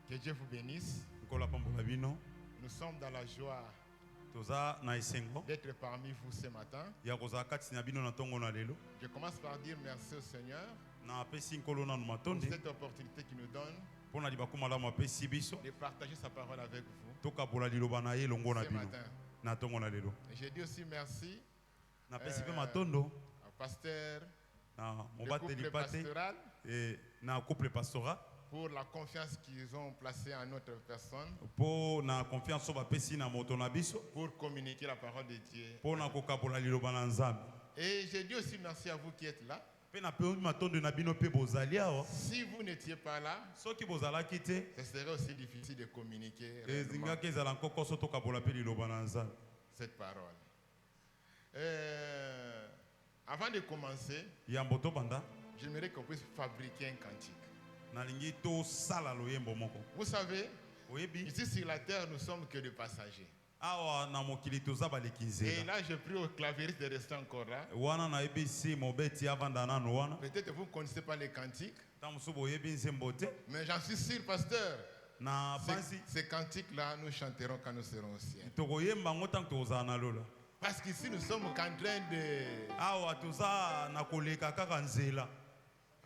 Que Dieu vous bénisse. Nous sommes dans la joie d'être parmi vous ce matin. Je commence par dire merci au Seigneur pour cette opportunité qu'il nous donne de partager sa parole avec vous ce matin. Et je dis aussi merci au pasteur du couple pastoral pour la confiance qu'ils ont placée en notre personne pour communiquer la parole de Dieu. Et je dis aussi merci à vous qui êtes là. Si vous n'étiez pas là, ce serait aussi difficile de communiquer cette parole. Avant de commencer, j'aimerais qu'on puisse fabriquer un cantique. Vous savez, ici sur la terre, nous ne sommes que des passagers. Et là, je prie au clavieriste de rester encore là. Peut-être vous ne connaissez pas les cantiques, mais j'en suis sûr, pasteur, ces cantiques-là, nous chanterons quand nous serons au ciel. Parce qu'ici, nous sommes en train de...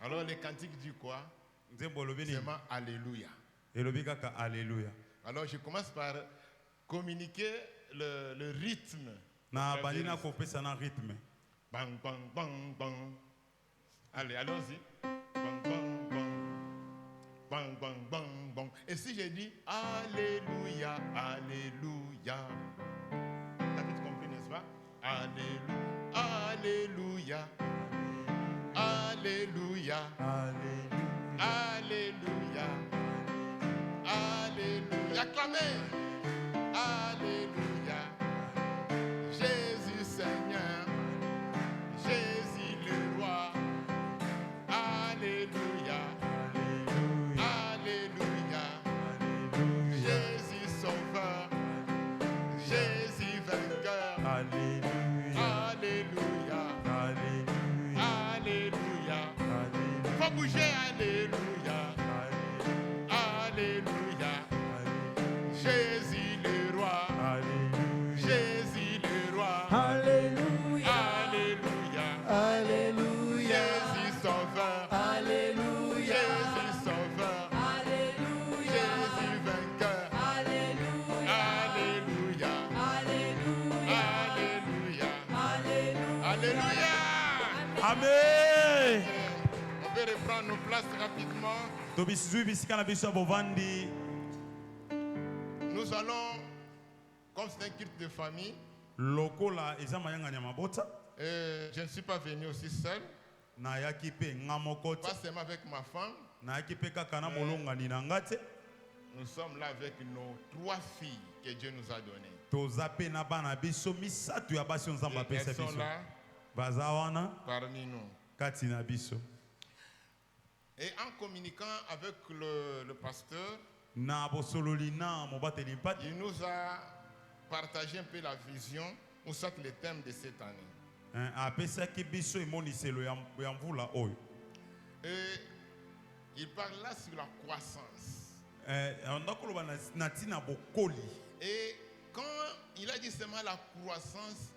Alors, les cantiques disent quoi? Seulement Alléluia. Alors, je commence par communiquer le rythme. Bang, bang, bang, bang. Allez, allons-y. Bang, bang, bang. Bang, bang, bang, bang. Et si j'ai dit Alléluia, Alléluia. T'as vite compris, n'est-ce pas? Alléluia, Alléluia, Alléluia, Alléluia, Alléluia. Acclamez. Alléluia. Jésus Seigneur, Jésus le roi. Alléluia. Alléluia. Jésus sauveur, Jésus vainqueur. Alléluia. Alléluia. Alléluia. Faut bouger. Alléluia. Alléluia. Jésus le roi. Jésus le roi. Alléluia. Alléluia. Alléluia. Jésus sauveur. Alléluia. Jésus sauveur. Alléluia. Jésus vainqueur. Alléluia. Alléluia. Alléluia. Alléluia. Amen. On peut reprendre nos places rapidement. Nous allons, comme c'est un culte de famille, je ne suis pas venu aussi seul, pas seulement avec ma femme. Nous sommes là avec nos 3 filles que Dieu nous a données. Et elles sont là parmi nous. Et en communiquant avec le pasteur, il nous a partagé un peu la vision, ou soit le thème de cette année. Et il parle là sur la croissance. Et quand il a dit seulement la croissance,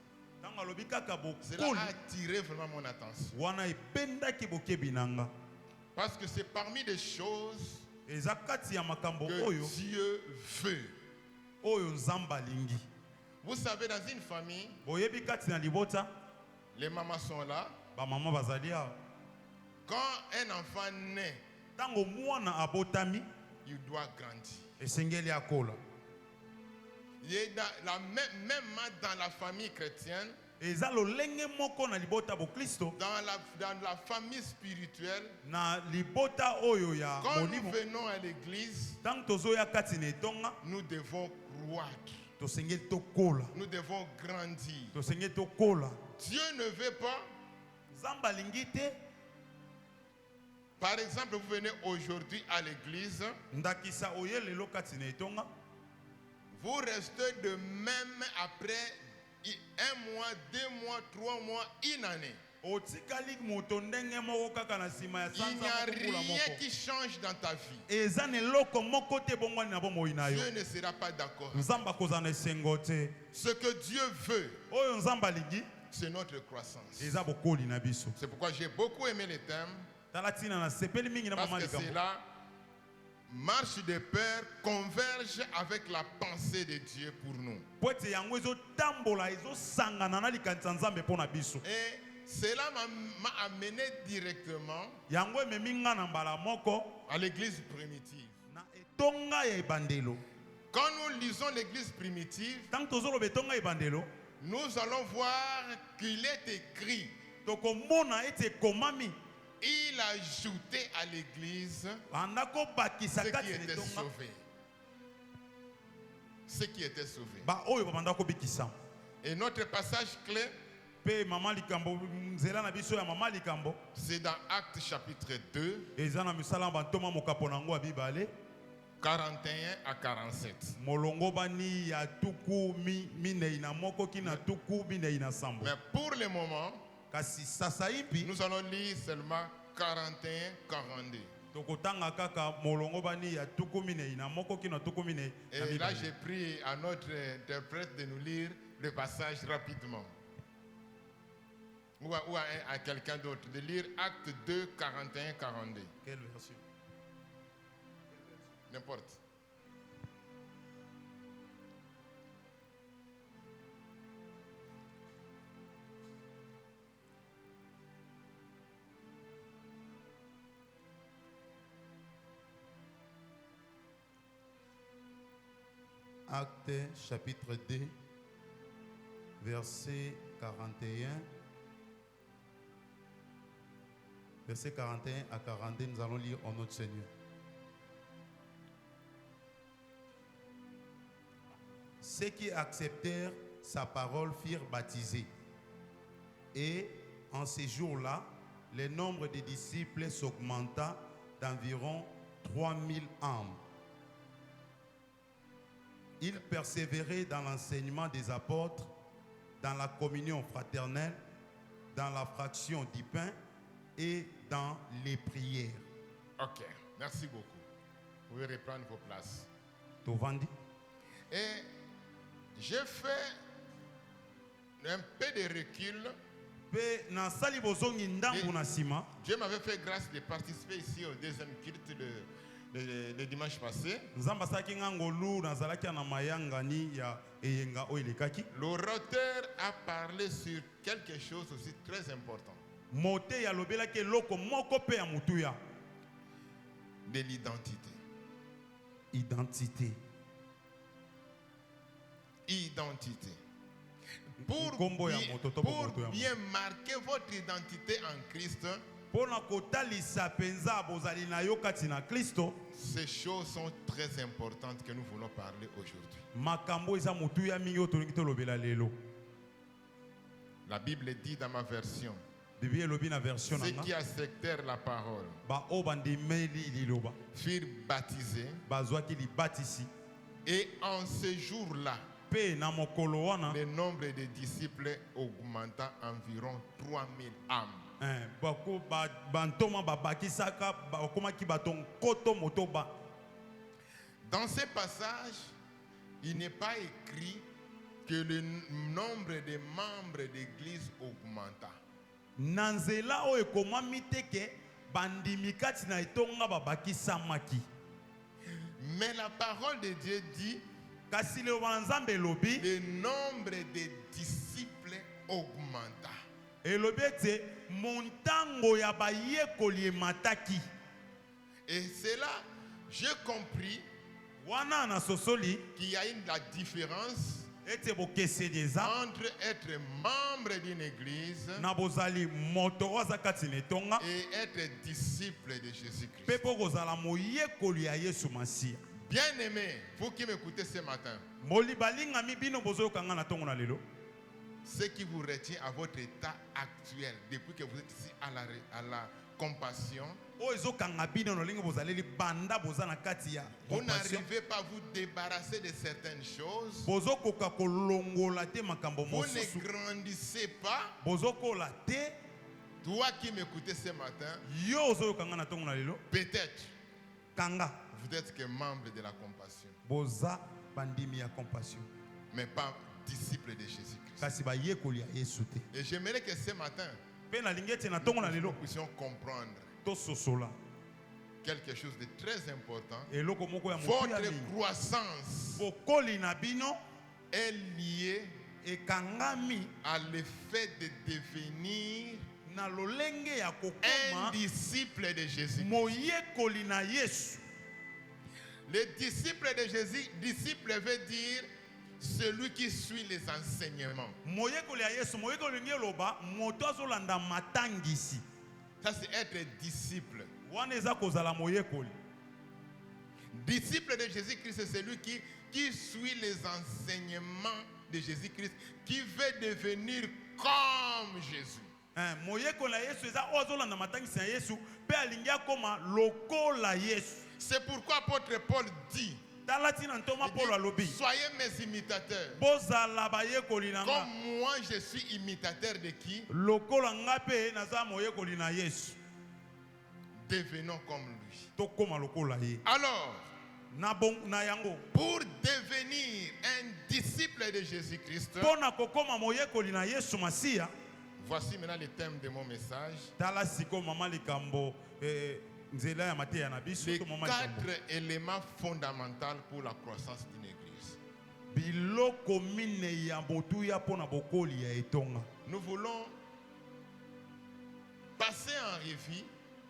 cela a attiré vraiment mon attention. Parce que c'est parmi les choses que Dieu veut. Vous savez, dans une famille, les mamans sont là. Quand un enfant naît, il doit grandir. Il est même dans la famille chrétienne, dans la famille spirituelle, quand nous venons à l'église, nous devons croître. Nous devons grandir. Dieu ne veut pas. Par exemple, vous venez aujourd'hui à l'église, vous restez de même après 1 mois, 2 mois, 3 mois, 1 année. Il n'y a rien qui change dans ta vie. Dieu ne sera pas d'accord. Ce que Dieu veut, c'est notre croissance. C'est pourquoi j'ai beaucoup aimé les thèmes. Parce que c'est là, marche de pair converge avec la pensée de Dieu pour nous. Et cela m'a amené directement à l'église primitive. Quand nous lisons l'église primitive, nous allons voir qu'il est écrit, il a ajouté à l'église ce qui était sauvé. Ce qui était sauvé. Et notre passage clé, c'est dans Actes chapitre 2, 41 à 47. Mais pour le moment, nous allons lire seulement 41, 42. Et là, j'ai pris à notre interprète de nous lire le passage rapidement. Ou à quelqu'un d'autre de lire Acte 2, 41, 42. Quelle version? N'importe. Acte chapitre 2, verset 41. Verset 41 à 42, nous allons lire en notre Seigneur. Ceux qui acceptèrent sa parole firent baptiser. Et en ces jours-là, le nombre des disciples s'augmenta d'environ 3000 âmes. Ils persévéraient dans l'enseignement des apôtres, dans la communion fraternelle, dans la fraction du pain et dans les prières. Ok, merci beaucoup. Vous pouvez reprendre vos places. Et j'ai fait un peu de recul. Dieu m'avait fait grâce de participer ici au deuxième culte le dimanche passé. L'orateur a parlé sur quelque chose aussi très important. De l'identité. Identité. Pour bien marquer votre identité en Christ, ces choses sont très importantes que nous voulons parler aujourd'hui. La Bible dit dans ma version, ceux qui acceptèrent la parole furent baptisés, et en ce jour-là, le nombre de disciples augmenta environ 3000 âmes. Dans ce passage, il n'est pas écrit que le nombre de membres d'église augmenta. Mais la parole de Dieu dit le nombre de disciples augmenta. Et c'est là j'ai compris qu'il y a la différence entre être membre d'une église et être disciple de Jésus-Christ. Bien-aimé, vous qui m'écoutez ce matin, ce qui vous retient à votre état actuel, depuis que vous êtes ici à la compassion, vous n'arrivez pas à vous débarrasser de certaines choses. Vous ne grandissez pas. Toi qui m'écoutez ce matin, peut-être vous êtes que membre de la compassion, mais pas disciple de Jésus-Christ. Et j'aimerais que ce matin, nous puissions comprendre quelque chose de très important. Votre croissance est liée à l'effet de devenir un disciple de Jésus. Le disciple de Jésus, disciple veut dire celui qui suit les enseignements. Ça c'est être disciple. Disciple de Jésus-Christ, c'est celui qui suit les enseignements de Jésus-Christ, qui veut devenir comme Jésus. C'est pourquoi apôtre Paul dit, soyez mes imitateurs. Comme moi je suis imitateur de qui? Devenons comme lui. Alors, pour devenir un disciple de Jésus-Christ, voici maintenant le thème de mon message. Les 4 éléments fondamentaux pour la croissance d'une église. Nous voulons passer en revue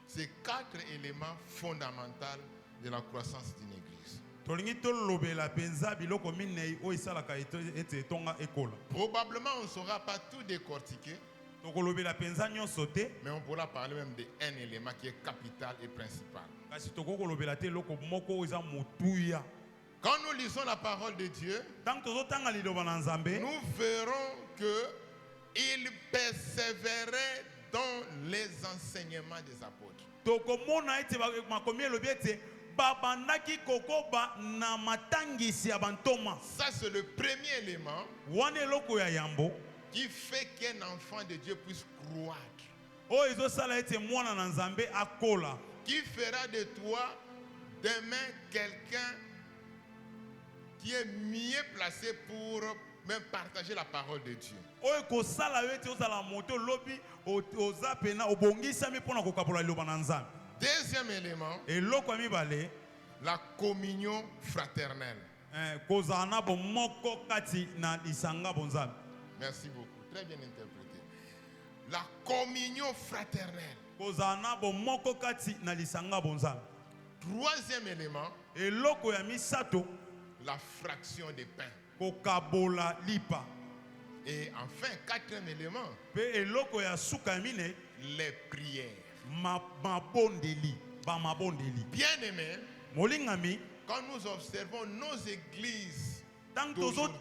ces 4 éléments fondamentaux de la croissance d'une église. Probablement on ne saura pas tout décortiquer, mais on pourra parler même d'un élément qui est capital et principal. Quand nous lisons la parole de Dieu, nous verrons qu'il persévérait dans les enseignements des apôtres. Ça c'est le premier élément qui fait qu'un enfant de Dieu puisse croître. Qui fera de toi demain quelqu'un qui est mieux placé pour même partager la parole de Dieu. Deuxième élément, la communion fraternelle. Merci beaucoup, très bien interprété. La communion fraternelle. Troisième élément, la fraction des pains. Et enfin, quatrième élément, les prières. Bien aimé, quand nous observons nos églises d'aujourd'hui,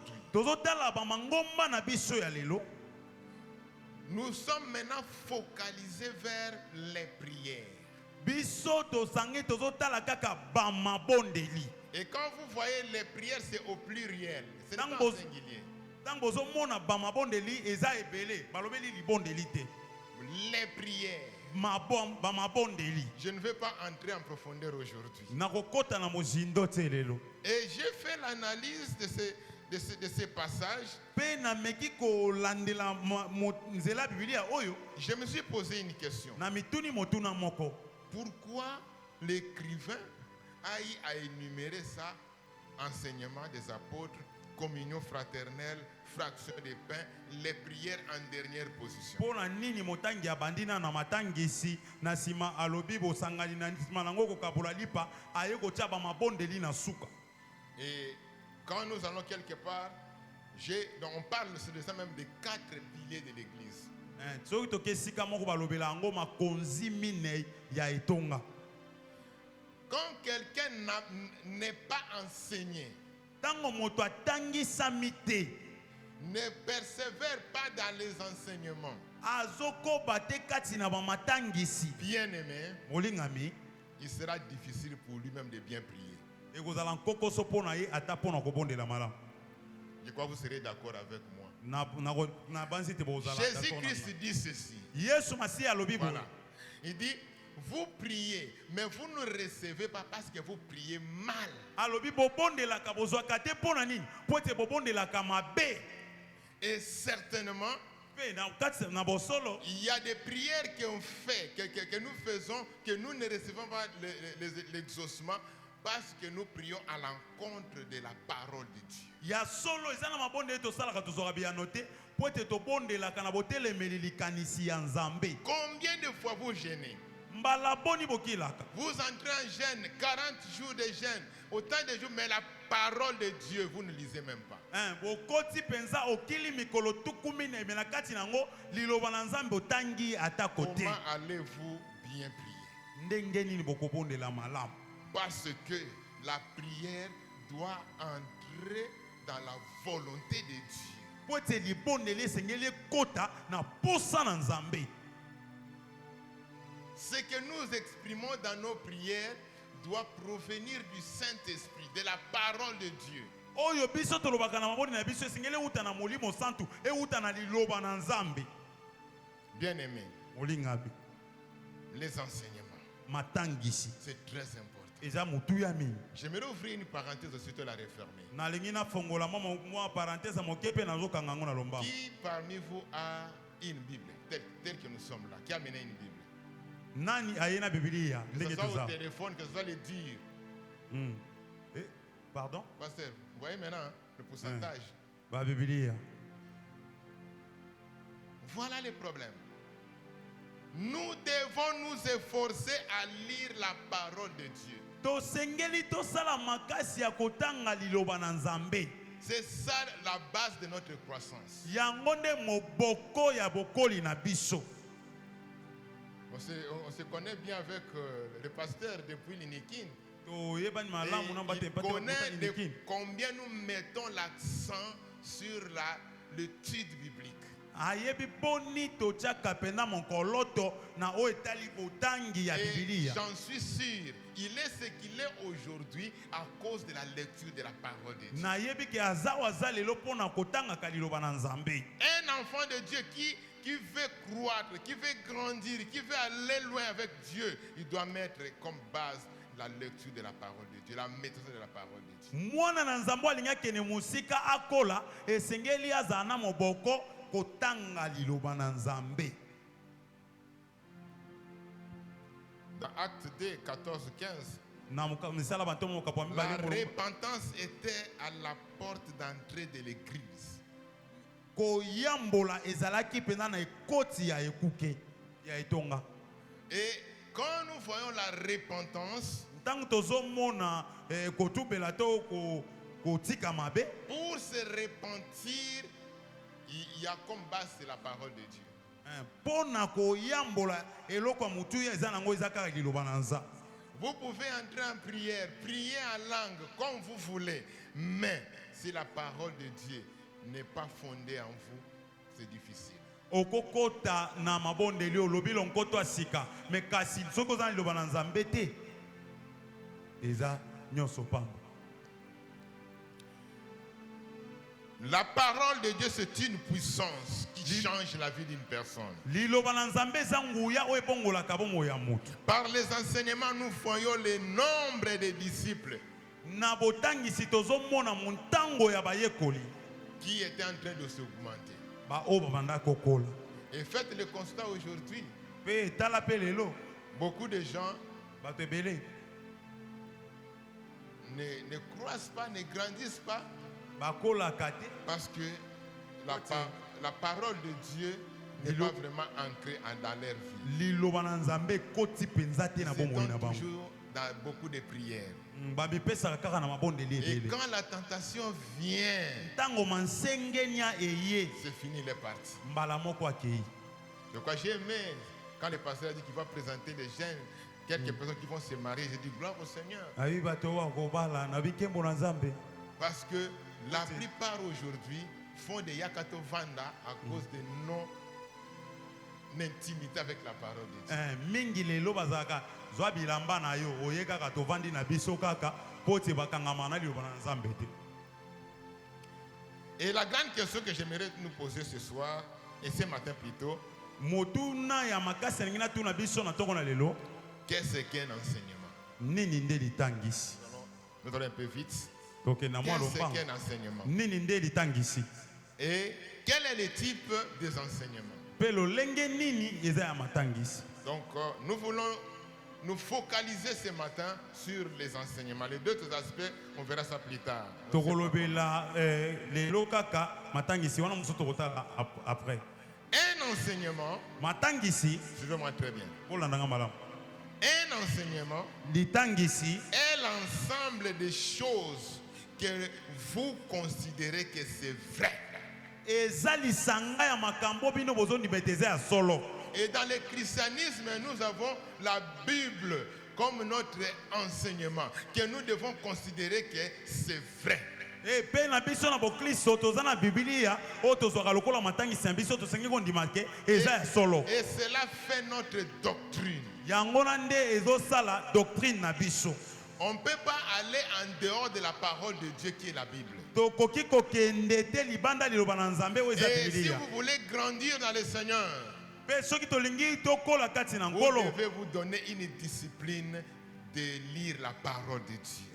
nous sommes maintenant focalisés vers les prières. Et quand vous voyez les prières, c'est au pluriel, c'est pas au singulier. Les prières. Je ne vais pas entrer en profondeur aujourd'hui. Et j'ai fait l'analyse de ces passages. Je me suis posé une question. Pourquoi l'écrivain a eu à énumérer ça? Enseignement des apôtres, communion fraternelle, fraction des pains, les prières en dernière position. Et quand nous allons quelque part, donc on parle de ça même des 4 piliers de l'église. Quand quelqu'un n'est pas enseigné, ne persévère pas dans les enseignements, bien aimé, il sera difficile pour lui-même de bien prier. Je crois que vous serez d'accord avec moi. Jésus-Christ dit ceci. Voilà. Il dit, vous priez, mais vous ne recevez pas parce que vous priez mal. Et certainement, il y a des prières qu'on fait, que nous faisons, que nous ne recevons pas l'exaucement parce que nous prions à l'encontre de la parole de Dieu. Combien de fois vous gênez? Vous entrez en jeûne, 40 jours de jeûne, autant de jours, mais la parole de Dieu, vous ne lisez même pas. Comment allez-vous bien prier? Parce que la prière doit entrer dans la volonté de Dieu. Ce que nous exprimons dans nos prières doit provenir du Saint-Esprit, de la parole de Dieu. Bien aimé, les enseignements, c'est très important. J'aimerais ouvrir une parenthèse, ensuite la refermer. Qui parmi vous a une Bible, telle que nous sommes là? Qui a mené une Bible? Que ce soit au téléphone, que ce soit les dires. Pardon? Pasteur, vous voyez maintenant le pourcentage. Voilà le problème. Nous devons nous efforcer à lire la parole de Dieu. C'est ça la base de notre croissance. On se connaît bien avec le pasteur depuis l'Inikin. Il connaît combien nous mettons l'accent sur l'étude biblique. Et j'en suis sûr, il est ce qu'il est aujourd'hui à cause de la lecture de la parole de Dieu. Un enfant de Dieu qui veut croître, qui veut grandir, qui veut aller loin avec Dieu, il doit mettre comme base la lecture de la parole de Dieu, la maîtrise de la parole de Dieu. Dans Acte 2, 14, 15, la repentance était à la porte d'entrée de l'église. Et quand nous voyons la repentance, pour se repentir, il y a comme base c'est la parole de Dieu. Vous pouvez entrer en prière, prier en langue comme vous voulez, mais si la parole de Dieu n'est pas fondée en vous, c'est difficile. La parole de Dieu, c'est une puissance qui change la vie d'une personne. Par les enseignements, nous voyons le nombre de disciples qui étaient en train de s'augmenter. Et faites le constat aujourd'hui, beaucoup de gens ne croissent pas, ne grandissent pas, parce que la parole de Dieu n'est pas vraiment ancrée dans leur vie. C'est toujours dans beaucoup de prières. Et quand la tentation vient, c'est fini les parties. Donc j'ai aimé quand le pasteur a dit qu'il va présenter des jeunes, quelques personnes qui vont se marier. J'ai dit gloire au Seigneur. Parce que la plupart aujourd'hui font des yakato vanda à cause de non-intimité avec la parole de Dieu. Et la grande question que j'aimerais nous poser ce soir, et ce matin plutôt, qu'est-ce qu'un enseignement? Nous allons un peu vite. Qu'est-ce qu'un enseignement? Et quel est le type des enseignements? Donc, nous voulons nous focaliser ce matin sur les enseignements. Les deux aspects, on verra ça plus tard. Un enseignement, suivez-moi très bien. Un enseignement est l'ensemble des choses que vous considérez que c'est vrai. Et dans le christianisme, nous avons la Bible comme notre enseignement, que nous devons considérer que c'est vrai. Et cela fait notre doctrine. On ne peut pas aller en dehors de la parole de Dieu qui est la Bible. Et si vous voulez grandir dans le Seigneur, vous devez vous donner une discipline de lire la parole de Dieu.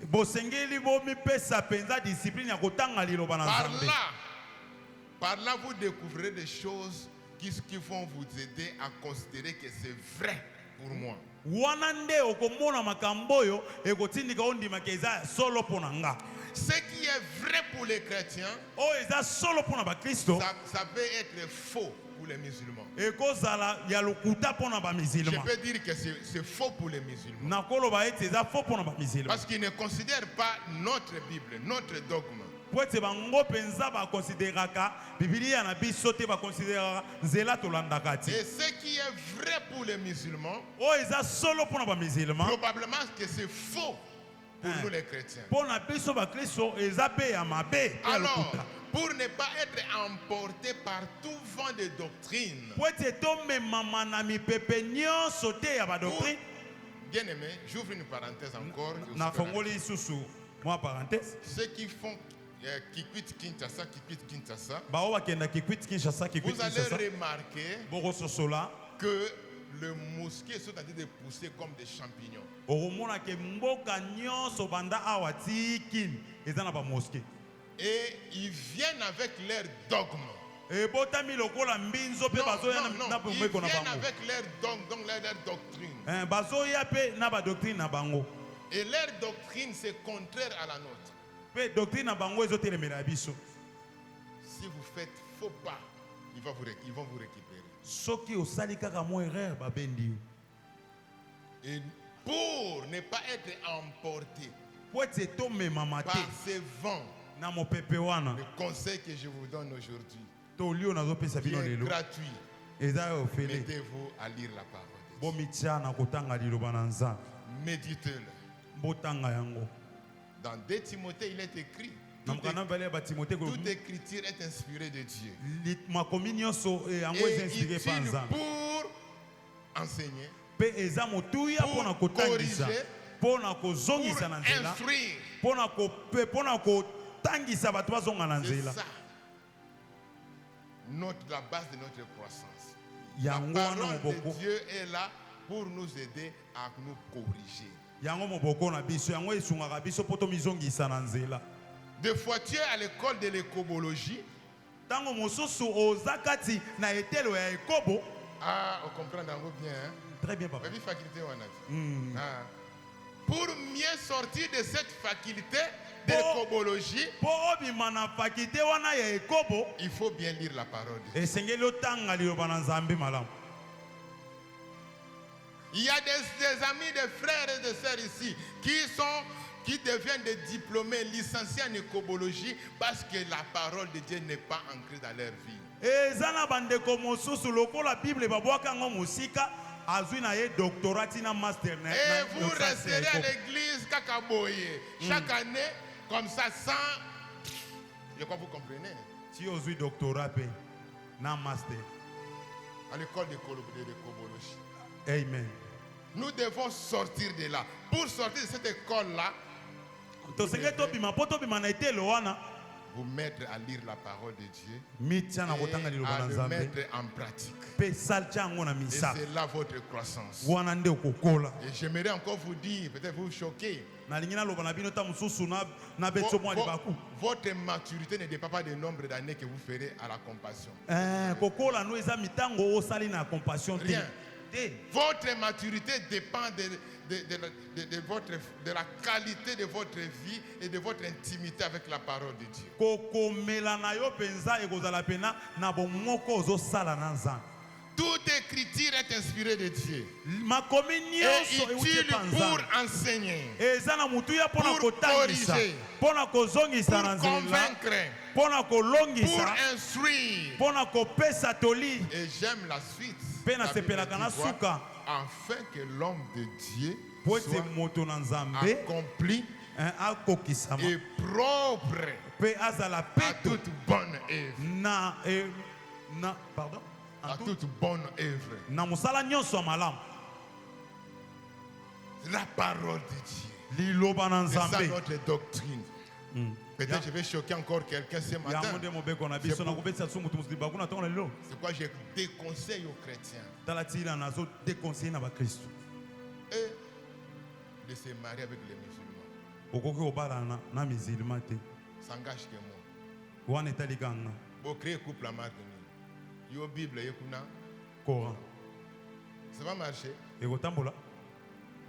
Par là, vous découvrirez des choses qui vont vous aider à considérer que c'est vrai pour moi. Ce qui est vrai pour les chrétiens, ça peut être faux pour les musulmans. Je peux dire que c'est faux pour les musulmans. Parce qu'ils ne considèrent pas notre Bible, notre dogme. Et ce qui est vrai pour les musulmans, probablement que c'est faux pour nous les chrétiens. Alors, pour ne pas être emporté par tout vent de doctrine, bien aimé, j'ouvre une parenthèse encore. Ceux qui font qui quittent Kinshasa, vous allez remarquer que le mosquée sont en train de pousser comme des champignons. Et ils viennent avec leur dogme. Non, ils viennent avec leur dogme, donc leur doctrine. Et leur doctrine, c'est contraire à la nôtre. Si vous faites faux pas, ils vont vous récupérer. Et pour ne pas être emporté par ces vents, le conseil que je vous donne aujourd'hui, qui est gratuit, mettez-vous à lire la parole de Dieu. Méditez-le. Dans 2 Timothée, il est écrit: toute écriture est inspirée de Dieu et utile pour enseigner, pour corriger, pour instruire. C'est ça la base de notre croissance. La parole de Dieu est là pour nous aider à nous corriger. Des fois, tu es à l'école de l'écobologie. Ah, on comprend bien. Hein? Très bien, papa. Pour mieux sortir de cette faculté de l'écobologie, il faut bien lire la parole de Dieu. Il y a des amis, des frères et des sœurs ici qui deviennent des diplômés, licenciés en écobologie parce que la parole de Dieu n'est pas ancrée dans leur vie. Et vous resterez à l'église Kakaboye chaque année comme ça sans... Je crois que vous comprenez. À l'école de l'écobologie. Amen. Nous devons sortir de là. vous mettre à lire la parole de Dieu et à le mettre en pratique. Et c'est là votre croissance. Et j'aimerais encore vous dire, peut-être vous choquer, votre maturité ne dépend pas du nombre d'années que vous ferez à la compassion. Rien. Votre maturité dépend de la qualité de votre vie et de votre intimité avec la parole de Dieu. Toute écriture est inspirée de Dieu et utile pour enseigner, pour corriger, pour convaincre, pour instruire. Et j'aime la suite. Afin que l'homme de Dieu soit accompli et propre à toute bonne œuvre. À toute bonne œuvre. La parole de Dieu. C'est ça notre doctrine. Peut-être je vais choquer encore quelqu'un ce matin. C'est pourquoi je déconseille aux chrétiens de se marier avec les musulmans. S'engage que moi. Pour créer couple à marque. Yo Bible yekuna. Coran. Ça va marcher. Et au tambola.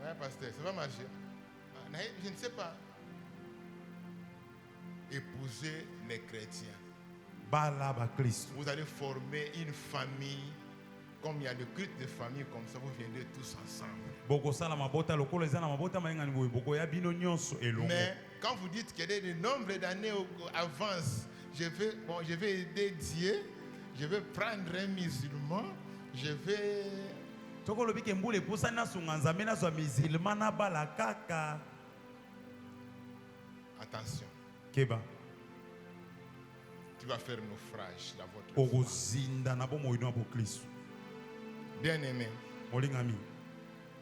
Oui, pasteur, ça va marcher. Je ne sais pas. Épouser les chrétiens. Vous allez former une famille. Comme il y a le culte de famille, comme ça, vous viendrez tous ensemble. Mais quand vous dites que le nombre d'années avance, je vais aider Dieu, je vais prendre un musulman, je vais... Attention. Keba. Tu vas faire naufrage dans votre foi. Bien aimé.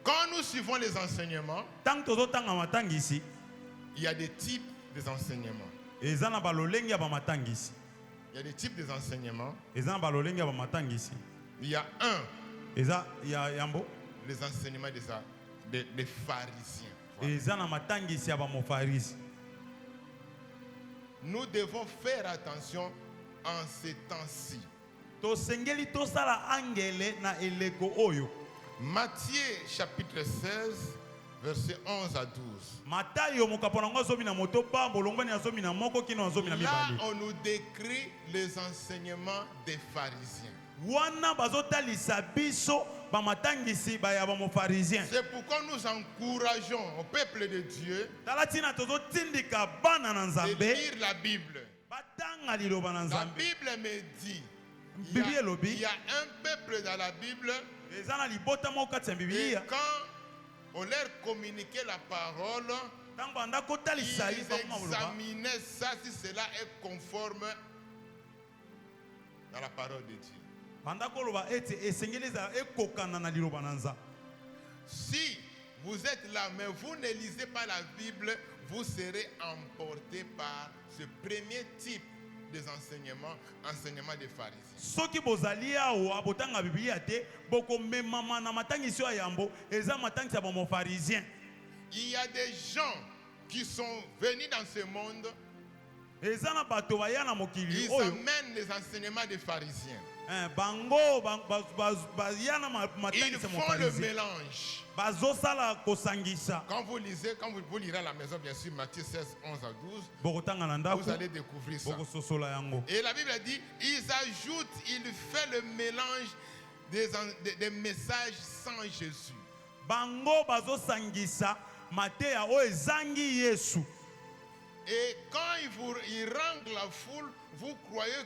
Quand nous suivons les enseignements, il y a des types d'enseignements. Il y a des types d'enseignements. Il y a les enseignements des pharisiens. Voilà. Nous devons faire attention en ces temps-ci. Matthieu chapitre 16, versets 11 à 12. Là, on nous décrit les enseignements des pharisiens. C'est pourquoi nous encourageons au peuple de Dieu de lire la Bible. La Bible me dit il y a un peuple dans la Bible et quand on leur communiquait la parole, ils examinaient ça si cela est conforme à la parole de Dieu. Si vous êtes là, mais vous ne lisez pas la Bible, vous serez emporté par ce premier type des enseignements des pharisiens. Il y a des gens qui sont venus dans ce monde, ils amènent les enseignements des pharisiens. Ils font le mélange. Quand vous lisez, quand vous lirez à la maison, bien sûr, Matthieu 16, 11 à 12, vous allez découvrir ça. Et la Bible dit, ils ajoutent, ils font le mélange des messages sans Jésus. Et quand il rend la foule, vous croyez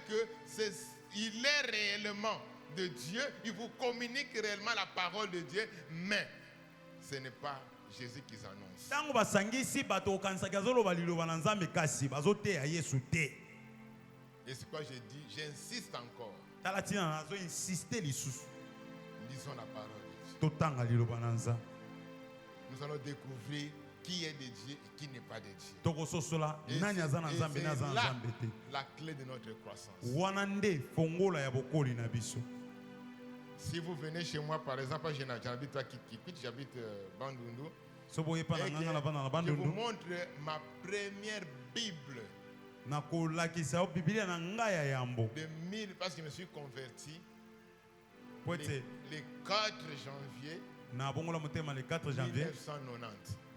qu'il est réellement de Dieu, il vous communique réellement la parole de Dieu, mais ce n'est pas Jésus qu'ils annoncent. Et c'est quoi j'ai dit, j'insiste encore. Lisons la parole de Dieu. Nous allons découvrir qui est de Dieu et qui n'est pas de Dieu. Et c'est là la clé de notre croissance. Si vous venez chez moi, par exemple, j'habite à Kikwit, j'habite Bandundu. Je vous montre ma première Bible. De 1000, parce que je me suis converti le 4 janvier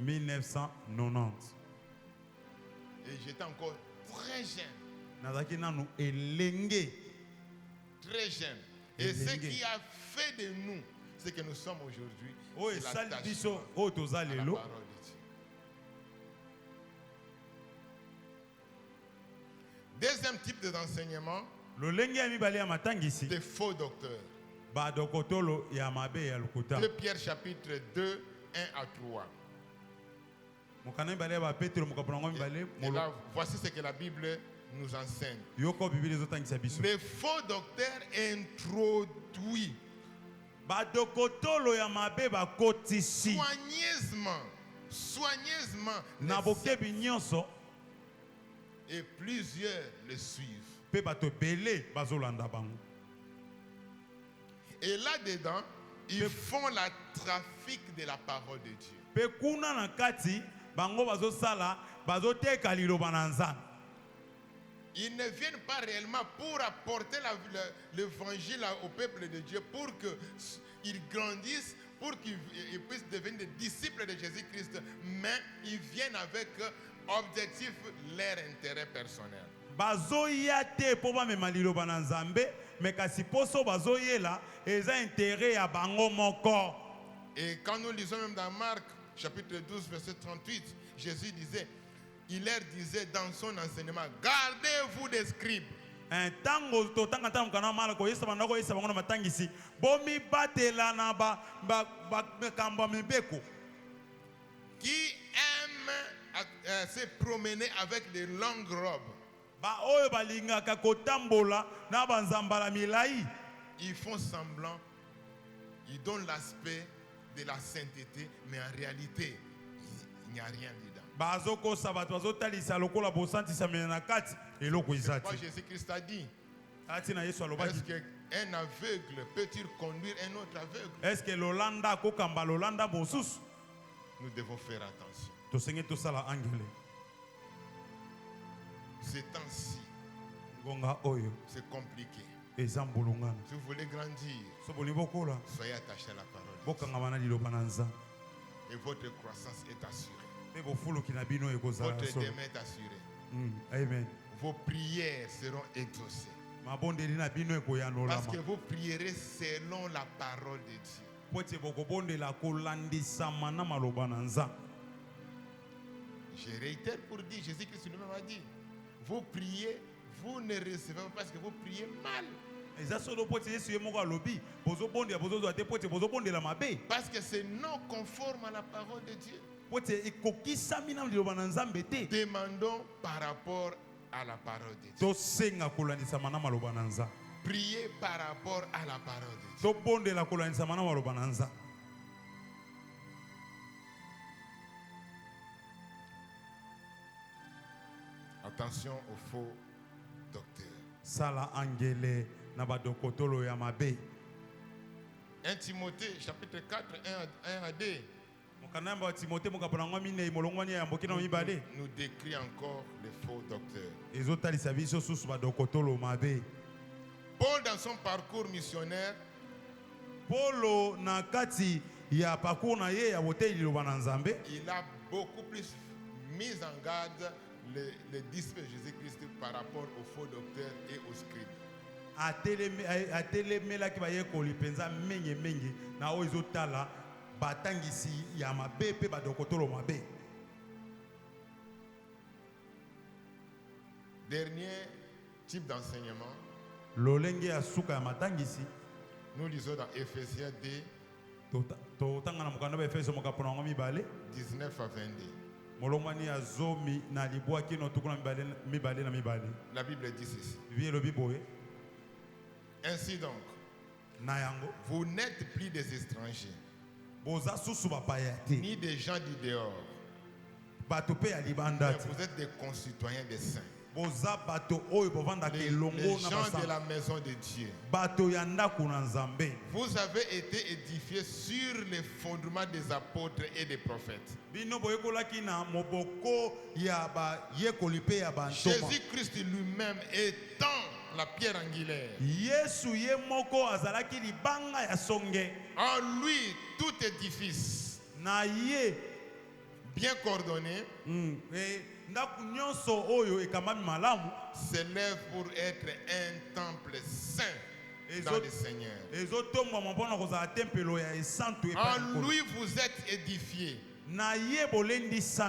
1990. Et j'étais encore très jeune. Très jeune. Et ce qui a fait de nous ce que nous sommes aujourd'hui, c'est l'attachement à la parole de Dieu. Deuxième type d'enseignement, des faux docteurs. 2 Pierre chapitre 2, 1 à 3. Et là, voici ce que la Bible nous enseigne. Les faux docteurs introduits soigneusement et plusieurs le suivent. Et là-dedans, ils font la trafic de la parole de Dieu. Ils ne viennent pas réellement pour apporter l'évangile au peuple de Dieu, pour qu'ils grandissent, pour qu'ils puissent devenir des disciples de Jésus-Christ, mais ils viennent avec objectif leur intérêt personnel. Et quand nous lisons même dans Marc chapitre 12 verset 38, Jésus disait, il leur disait dans son enseignement, gardez-vous des scribes. Qui aiment se promener avec des longues robes. Ils font semblant, ils donnent l'aspect de la sainteté, mais en réalité, il n'y a rien dedans. C'est quoi Jésus-Christ a dit? Est-ce qu'un aveugle peut-il conduire un autre aveugle? Nous devons faire attention. Ces temps-ci, c'est compliqué. Si vous voulez grandir, soyez attachés à la parole. Et votre croissance est assurée. Votre demain est assuré. Amen. Vos prières seront exaucées. Parce que vous prierez selon la parole de Dieu. Je réitère pour dire, Jésus-Christ lui-même a dit, vous priez, vous ne recevez pas parce que vous priez mal. Parce que c'est non conforme à la parole de Dieu. Demandons par rapport à la parole de Dieu. Priez par rapport à la parole de Dieu. Attention aux faux docteurs. 1 Timothée chapitre 4, 1 à 2. Nous décrit encore les faux docteurs. Paul, dans son parcours missionnaire, il a beaucoup plus mis en garde les disciples de Jésus-Christ par rapport aux faux docteurs et aux scribes. Dernier type d'enseignement, nous lisons dans Ephésiens 2, 19 à 22. La Bible dit ceci. Ainsi donc, vous n'êtes plus des étrangers, ni des gens du dehors, vous êtes des concitoyens des saints. Les gens de la maison de Dieu. Vous avez été édifiés sur les fondements des apôtres et des prophètes. Jésus-Christ lui-même étant la pierre angulaire. En lui, tout édifice bien coordonné s'élève pour être un temple saint dans le Seigneur. En lui, vous êtes édifiés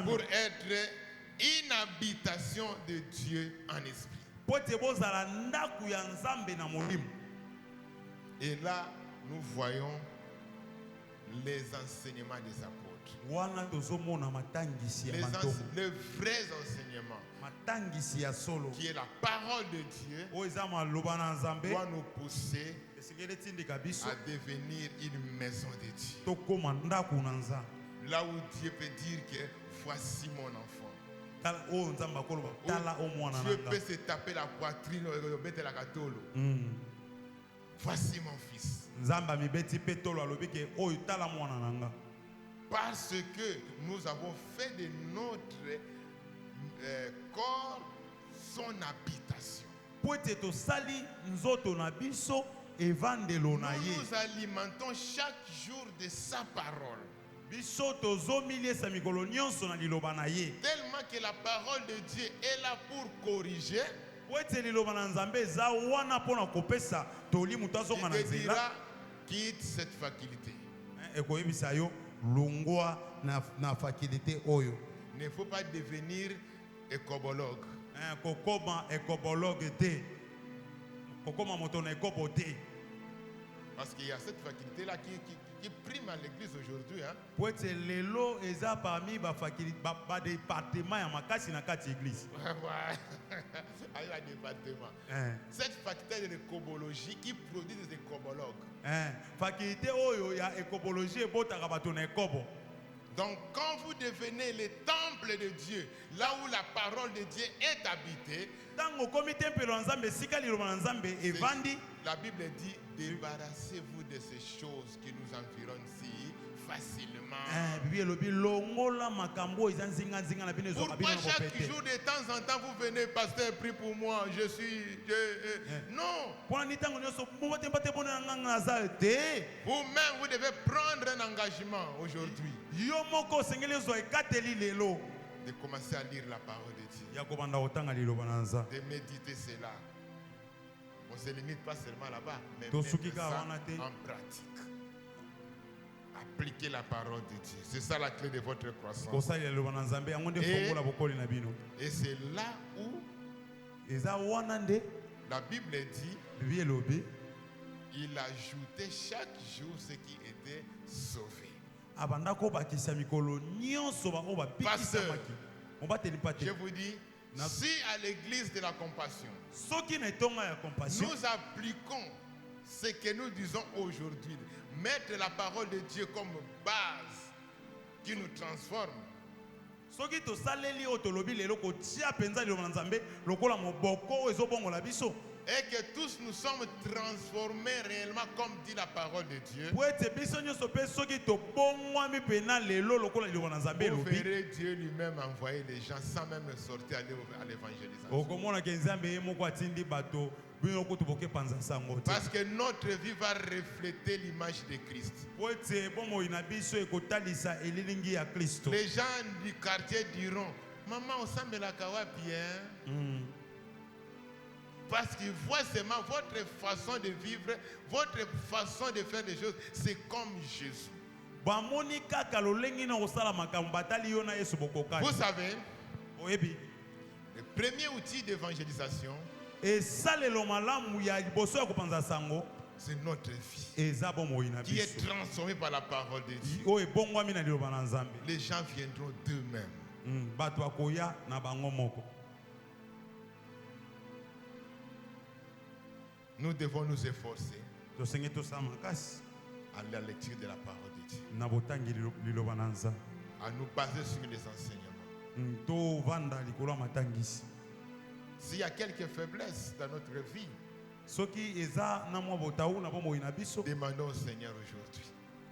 pour être une habitation de Dieu en esprit. Et là, nous voyons les enseignements des apôtres. Les vrais enseignements, qui est la parole de Dieu, doit nous pousser à devenir une maison de Dieu. Là où Dieu peut dire que voici mon enfant. Dieu peut se taper la poitrine et mettre la catolo. Voici mon fils. Parce que nous avons fait de notre corps son habitation. Nous nous alimentons chaque jour de sa parole. Tellement que la parole de Dieu est là pour corriger. Il te dira, quitte cette faculté. Il ne faut pas devenir écobologue. Parce qu'il y a cette faculté-là qui prime à l'église aujourd'hui. Cette faculté de l'écobologie qui produit des écobologues. Donc quand vous devenez le temple de Dieu, là où la parole de Dieu est habitée, la Bible dit, débarrassez-vous de ces choses qui nous environnent si facilement. Pourquoi chaque jour de temps en temps vous venez, pasteur, prie pour moi, non. Vous-même, vous devez prendre un engagement aujourd'hui de commencer à lire la parole de Dieu, de méditer cela. On ne se limite pas seulement là-bas, mais mettre ça en pratique. Appliquer la parole de Dieu. C'est ça la clé de votre croissance. Et c'est là où la Bible dit, il ajoutait chaque jour ce qui était sauvé. Je vous dis, si à l'église de la compassion, nous appliquons ce que nous disons aujourd'hui, mettre la parole de Dieu comme base qui nous transforme, et que tous nous sommes transformés réellement comme dit la parole de Dieu, vous verrez Dieu lui-même envoyer les gens sans même sortir aller à l'évangélisation. Parce que notre vie va refléter l'image de Christ. Les gens du quartier diront, maman, on semble la kawapi, hein? Parce qu'ils voient seulement votre façon de vivre, votre façon de faire des choses, c'est comme Jésus. Vous savez, le premier outil d'évangélisation, c'est notre vie qui est transformée par la parole de Dieu. Les gens viendront d'eux-mêmes. Nous devons nous efforcer à la lecture de la parole de Dieu, à nous baser sur les enseignements, S'il y a quelques faiblesses dans notre vie, demandons au Seigneur aujourd'hui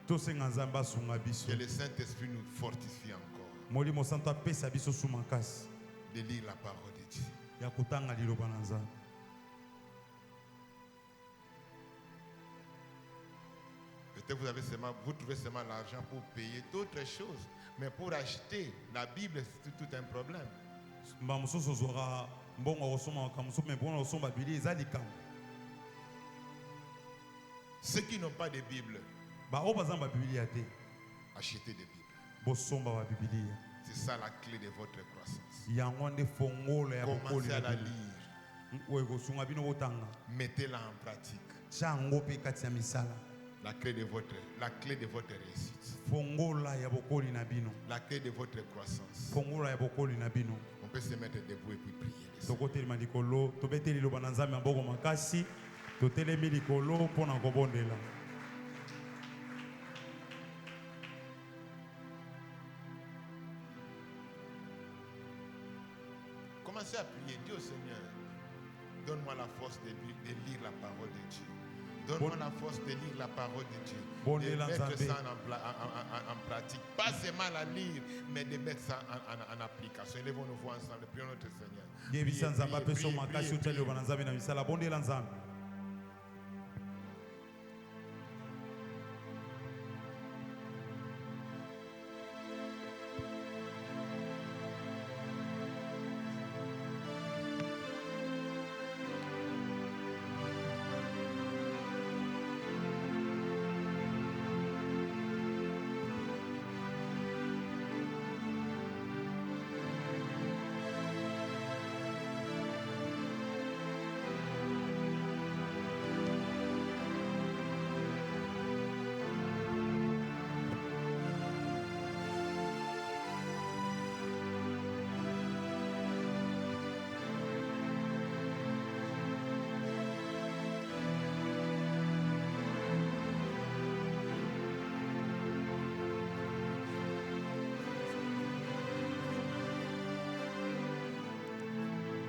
que le Saint-Esprit nous fortifie encore de lire la parole de Dieu. Peut-être vous trouvez seulement l'argent pour payer d'autres choses, mais pour acheter la Bible, c'est tout un problème. Ceux qui n'ont pas de Bible, achetez des Bibles. C'est ça la clé de votre croissance. Commencez à la lire. Mettez-la en pratique. La clé de votre réussite. La clé de votre croissance. On peut se mettre debout et puis prier. Commencez à prier. Dieu Seigneur, donne-moi la force de lire la parole de Dieu. Donne-moi la force de lire la parole de Dieu. De mettre ça en pratique. Pas seulement la lire, mais de mettre ça en application. Élevons nos voix ensemble. Prions notre Seigneur.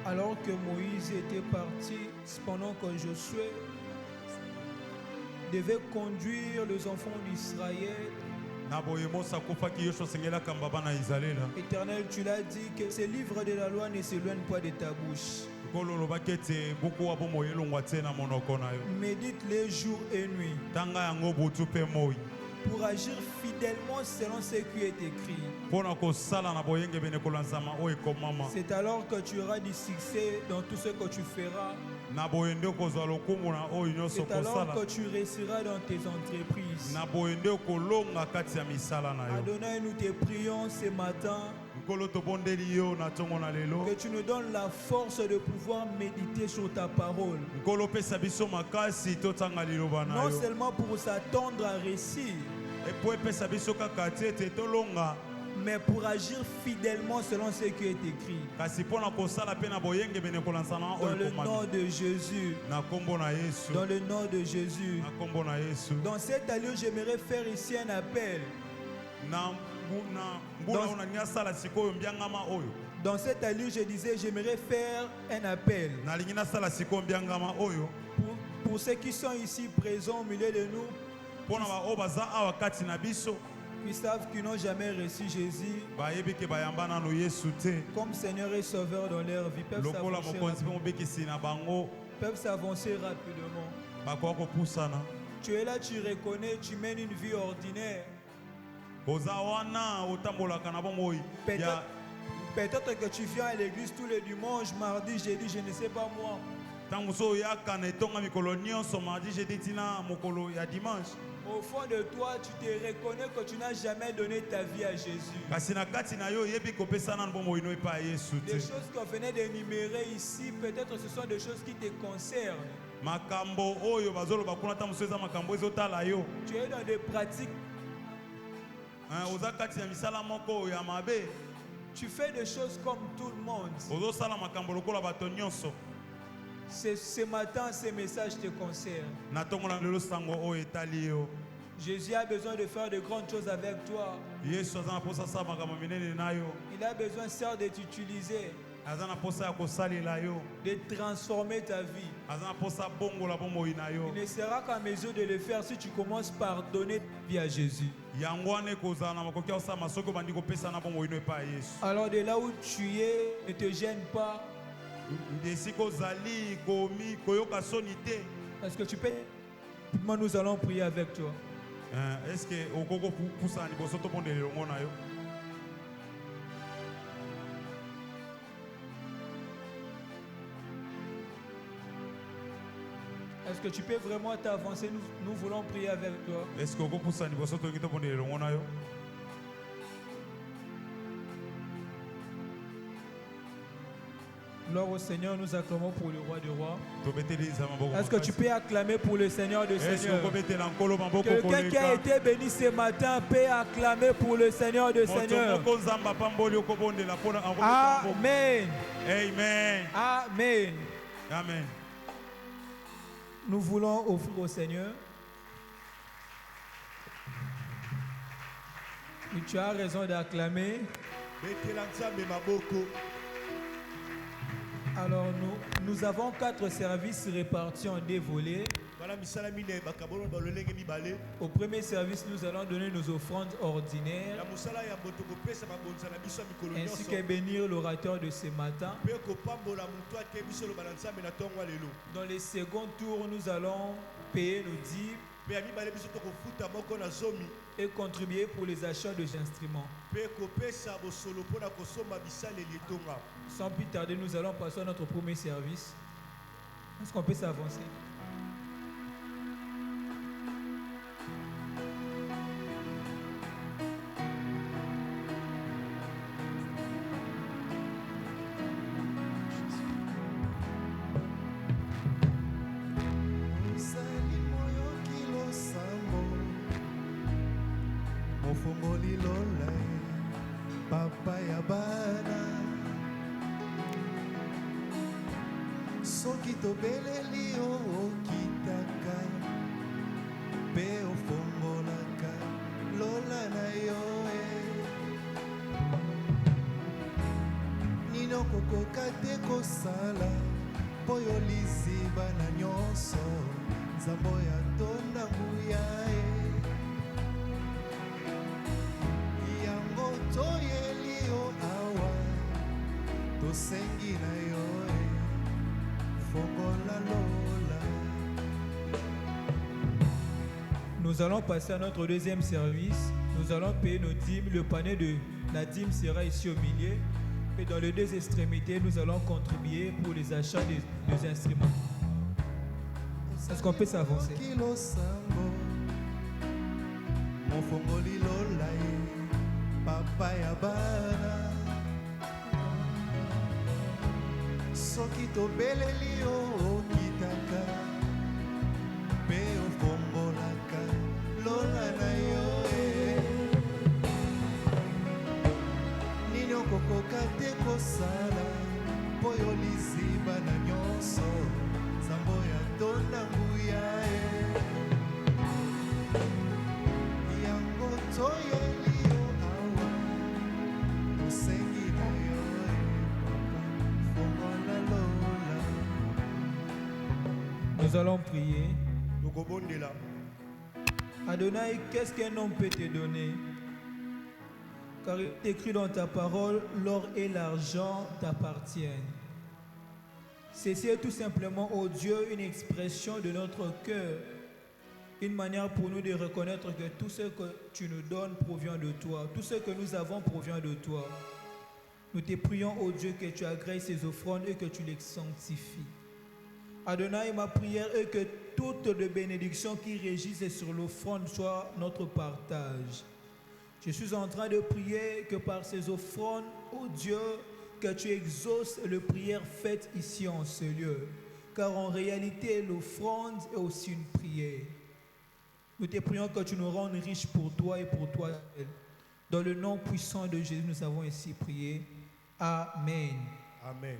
Alors que Moïse était parti, pendant que Josué devait conduire les enfants d'Israël, Éternel, tu l'as dit que ces livres de la loi ne s'éloignent pas de ta bouche. Médite-les jour et nuit pour agir fidèlement selon ce qui est écrit. C'est alors que tu auras du succès dans tout ce que tu feras. C'est alors que tu réussiras dans tes entreprises. Adonai, nous te prions ce matin que tu nous donnes la force de pouvoir méditer sur ta parole. Non seulement pour s'attendre à réussir, mais pour agir fidèlement selon ce qui est écrit. Dans le nom de Jésus. Dans le nom de Jésus. Dans cette allure, j'aimerais faire ici un appel. Dans cette allure, je disais, j'aimerais faire un appel. Pour ceux qui sont ici présents au milieu de nous, qui savent qu'ils n'ont jamais reçu Jésus comme Seigneur et Sauveur dans leur vie, peuvent s'avancer rapidement. Tu es là, tu reconnais, tu mènes une vie ordinaire. Peut-être que tu viens à l'église tous les dimanches, mardi, jeudi, je ne sais pas moi. Au fond de toi, tu te reconnais que tu n'as jamais donné ta vie à Jésus. Les choses qu'on venait d'énumérer ici, peut-être ce sont des choses qui te concernent. Tu es dans des pratiques. Tu fais des choses comme tout le monde. Ce matin, ces messages te concernent. Jésus a besoin de faire de grandes choses avec toi. Il a besoin, certes, de t'utiliser, de transformer ta vie. Il ne sera qu'en mesure de le faire si tu commences par donner ta vie à Jésus. Alors de là où tu es, ne te gêne pas. Est-ce que tu peux? Nous allons prier avec toi. Est-ce que est-ce que tu peux vraiment t'avancer? Nous voulons prier avec toi. Est-ce que Gloire au Seigneur, nous acclamons pour le roi des rois. Est-ce que tu peux acclamer pour le Seigneur des seigneurs? Quelqu'un qui a été béni ce matin peut acclamer pour le Seigneur des seigneurs. Amen. Amen. Amen. Amen. Nous voulons offrir au Seigneur. Et tu as raison d'acclamer. Alors nous avons 4 services répartis en 2 volets. Au premier service, nous allons donner nos offrandes ordinaires ainsi que bénir l'orateur de ce matin. Dans les seconds tours, nous allons payer nos dîmes et contribuer pour les achats de instruments. Sans plus tarder, nous allons passer à notre premier service. Est-ce qu'on peut s'avancer? Nous allons passer à notre deuxième service. Nous allons payer nos dîmes. Le panier de la dîme sera ici au milieu. Et dans les 2 extrémités, nous allons contribuer pour les achats des instruments. Est-ce qu'on peut s'avancer? Nous allons prier. Adonai, qu'est-ce qu'un homme peut te donner? Car il est écrit dans ta parole, l'or et l'argent t'appartiennent. Ceci est tout simplement, ô Dieu, une expression de notre cœur, une manière pour nous de reconnaître que tout ce que tu nous donnes provient de toi, tout ce que nous avons provient de toi. Nous te prions, ô Dieu, que tu agrées ces offrandes et que tu les sanctifies. Adonai, ma prière est que toutes les bénédictions qui régissent sur l'offrande soient notre partage. Je suis en train de prier que par ces offrandes, ô Dieu, que tu exauces les prières faites ici en ce lieu. Car en réalité, l'offrande est aussi une prière. Nous te prions que tu nous rendes riches pour toi et pour toi. Dans le nom puissant de Jésus, nous avons ainsi prié. Amen. Amen.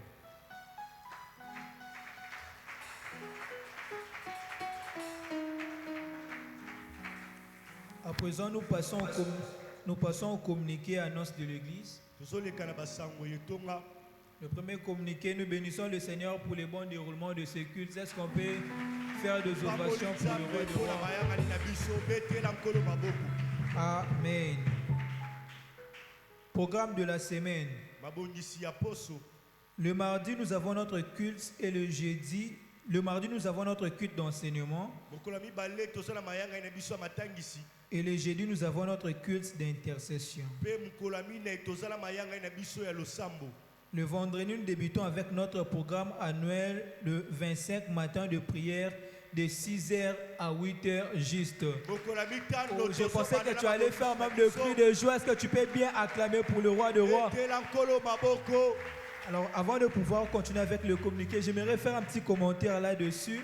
À présent, nous passons au communiqué annonce de l'Église. Le premier communiqué, nous bénissons le Seigneur pour le bon déroulement de ce culte. Est-ce qu'on peut faire des ovations pour le roi de roi? Amen. Programme de la semaine. Le mardi, nous avons notre culte et le jeudi, le mardi, nous avons notre culte d'enseignement. Et le jeudi, nous avons notre culte d'intercession. Le vendredi, nous débutons avec notre programme annuel de 25 matins de prière de 6h à 8h juste. Je pensais que tu allais faire même le cri de joie. Est-ce que tu peux bien acclamer pour le roi de rois? Alors, avant de pouvoir continuer avec le communiqué, j'aimerais faire un petit commentaire là-dessus.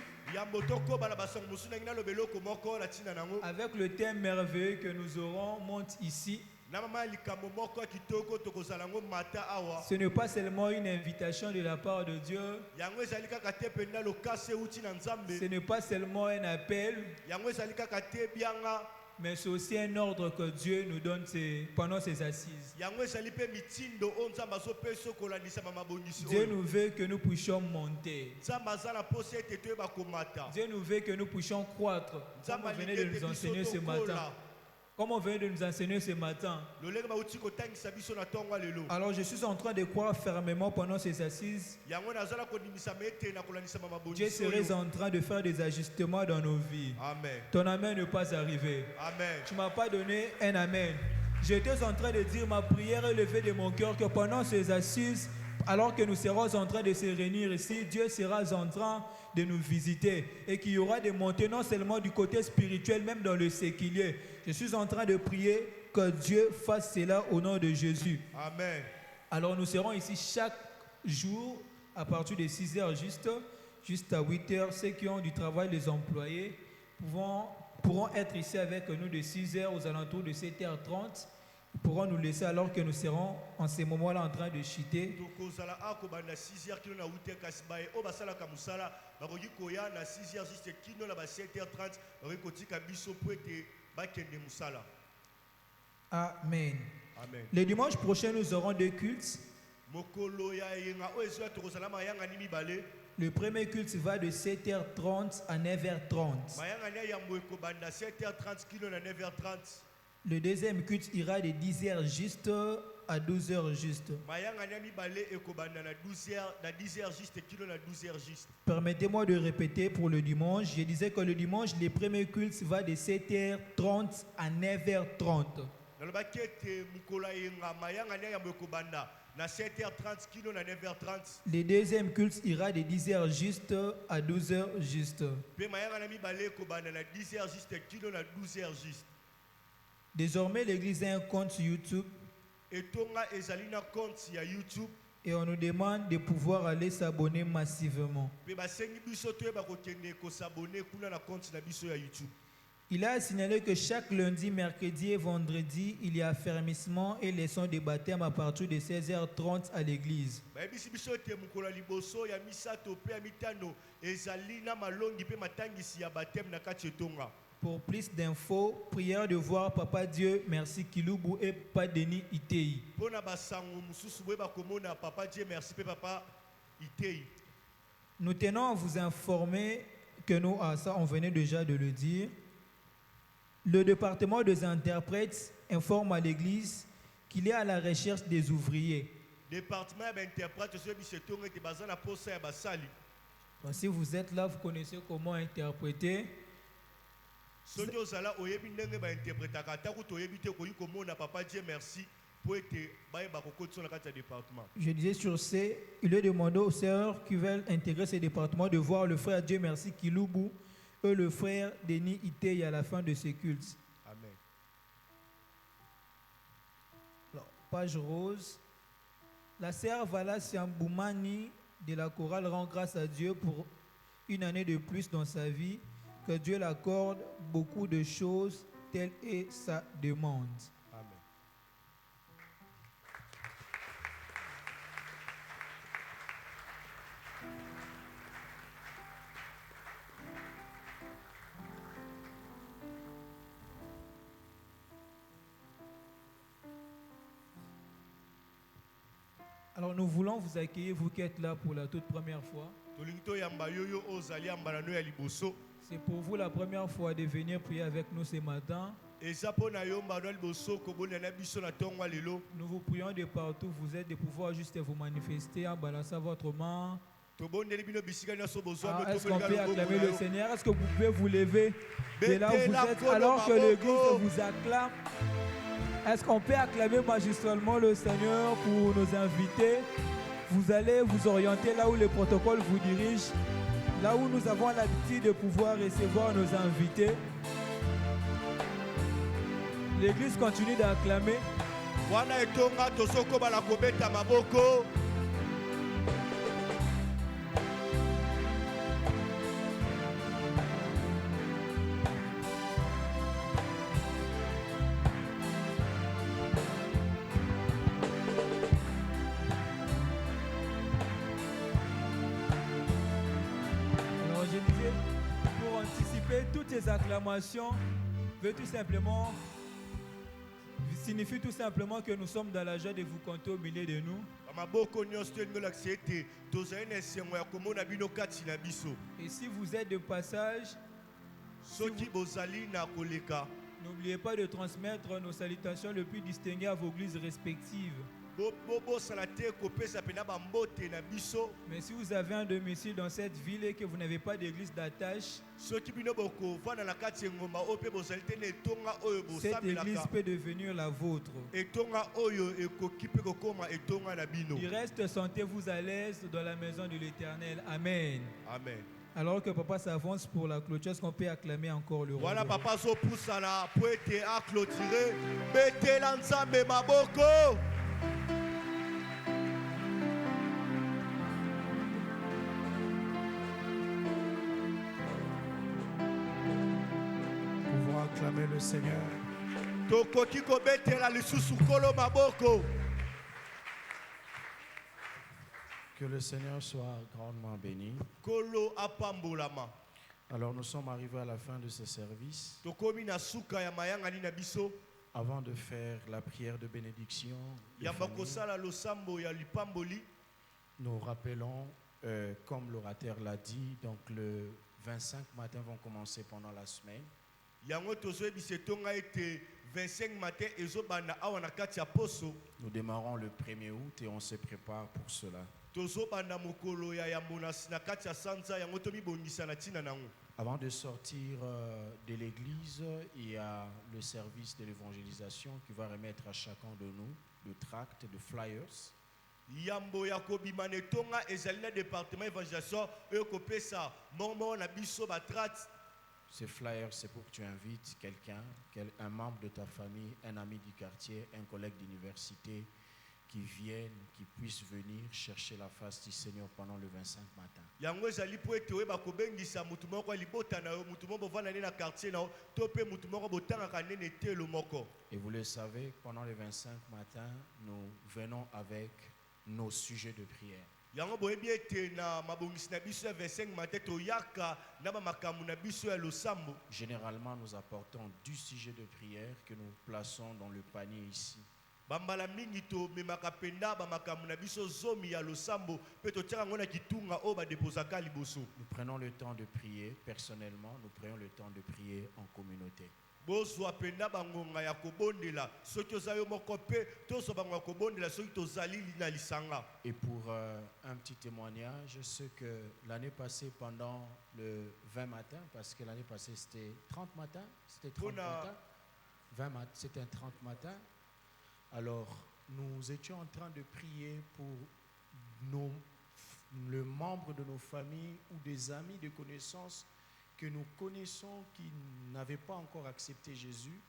Avec le thème merveilleux que nous aurons, monte ici. Ce n'est pas seulement une invitation de la part de Dieu. Ce n'est pas seulement un appel. Mais c'est aussi un ordre que Dieu nous donne pendant ses assises. Dieu nous veut que nous puissions monter. Dieu nous veut que nous puissions croître. Comme on venait de nous enseigner ce matin. Comme on vient de nous enseigner ce matin. Alors je suis en train de croire fermement pendant ces assises. Dieu serait en train de faire des ajustements dans nos vies. Amen. Ton amen n'est pas arrivé. Amen. Tu ne m'as pas donné un amen. J'étais en train de dire ma prière élevée de mon cœur que pendant ces assises, alors que nous serons en train de se réunir ici, Dieu sera en train de nous visiter et qu'il y aura des montées non seulement du côté spirituel, même dans le séculier. Je suis en train de prier que Dieu fasse cela au nom de Jésus. Amen. Alors nous serons ici chaque jour à partir de 6h juste à 8h. Ceux qui ont du travail, les employés, pourront être ici avec nous de 6h aux alentours de 7h30. Ils pourront nous laisser alors que nous serons en ces moments-là en train de chuter. Amen. Amen. Le dimanche prochain, nous aurons deux cultes. Le premier culte va de 7h30 à 9h30. Le deuxième culte ira de 10h juste à 12h juste. Permettez-moi de répéter pour le dimanche. Je disais que le dimanche, le premier culte va de 7h30 à 9h30. Le deuxième culte ira de 10h juste à 12h juste. Désormais, l'église a un compte YouTube. Et on nous demande de pouvoir aller s'abonner massivement. Il a signalé que chaque lundi, mercredi et vendredi, il y a affermissement et leçon de baptême à partir de 16h30 à l'église. Pour plus d'infos, prière de voir Papa Dieu, merci Kilubu et Papa Denis Itei. Nous tenons à vous informer que nous, ça on venait déjà de le dire, le département des interprètes informe à l'église qu'il est à la recherche des ouvriers. Donc, si vous êtes là, vous connaissez comment interpréter. Je disais sur ce, il est demandé aux sœurs qui veulent intégrer ce département de voir le frère Dieu merci Kilubu et le frère Denis Itei à la fin de ce culte. Amen. Alors, page rose. La sœur Vala Siamboumani de la chorale rend grâce à Dieu pour une année de plus dans sa vie. Que Dieu l'accorde beaucoup de choses, telle est sa demande. Amen. Alors nous voulons vous accueillir, vous qui êtes là pour la toute première fois. C'est pour vous la première fois de venir prier avec nous ce matin. Nous vous prions de partout, vous êtes de pouvoir juste vous manifester en balançant votre main. Est-ce qu'on peut acclamer le Seigneur? Est-ce que vous pouvez vous lever de là où vous êtes alors que l'Église vous acclame? Est-ce qu'on peut acclamer magistralement le Seigneur pour nos invités? Vous allez vous orienter là où le protocole vous dirige, là où nous avons l'habitude de pouvoir recevoir nos invités. L'Église continue d'acclamer. Toutes ces acclamations signifient tout simplement que nous sommes dans la joie de vous compter au milieu de nous. Et si vous êtes de passage, n'oubliez pas de transmettre nos salutations les plus distinguées à vos églises respectives. Mais si vous avez un domicile dans cette ville et que vous n'avez pas d'église d'attache, cette église peut devenir la vôtre. Du reste, sentez-vous à l'aise dans la maison de l'Éternel. Amen. Amen. Alors que papa s'avance pour la clôture, est-ce qu'on peut acclamer encore le roi? Voilà, papa pousse à la poète à clôturer. Mettez l'ensemble maboko. Pouvons acclamer le Seigneur. Que le Seigneur soit grandement béni. Alors nous sommes arrivés à la fin de ce service. Avant de faire la prière de bénédiction, nous rappelons, comme l'orateur l'a dit, donc le 25 matin vont commencer pendant la semaine. Nous démarrons le 1er août et on se prépare pour cela. Avant de sortir de l'église, il y a le service de l'évangélisation qui va remettre à chacun de nous le tract de flyers. Ces flyers, c'est pour que tu invites quelqu'un, un membre de ta famille, un ami du quartier, un collègue d'université, qui viennent, qui puissent venir chercher la face du Seigneur pendant le 25 matin. Et vous le savez, pendant le 25 matin, nous venons avec nos sujets de prière. Généralement, nous apportons 10 sujets de prière que nous plaçons dans le panier ici. Nous prenons le temps de prier personnellement, nous prenons le temps de prier en communauté. Et pour un petit témoignage, ce que l'année passée pendant le 20 matin, parce que l'année passée c'était 30 matins, c'était 30 matins, 20 matins, c'était un 30 matins. Alors, nous étions en train de prier pour le membre de nos familles ou des amis de connaissances que nous connaissons qui n'avaient pas encore accepté Jésus.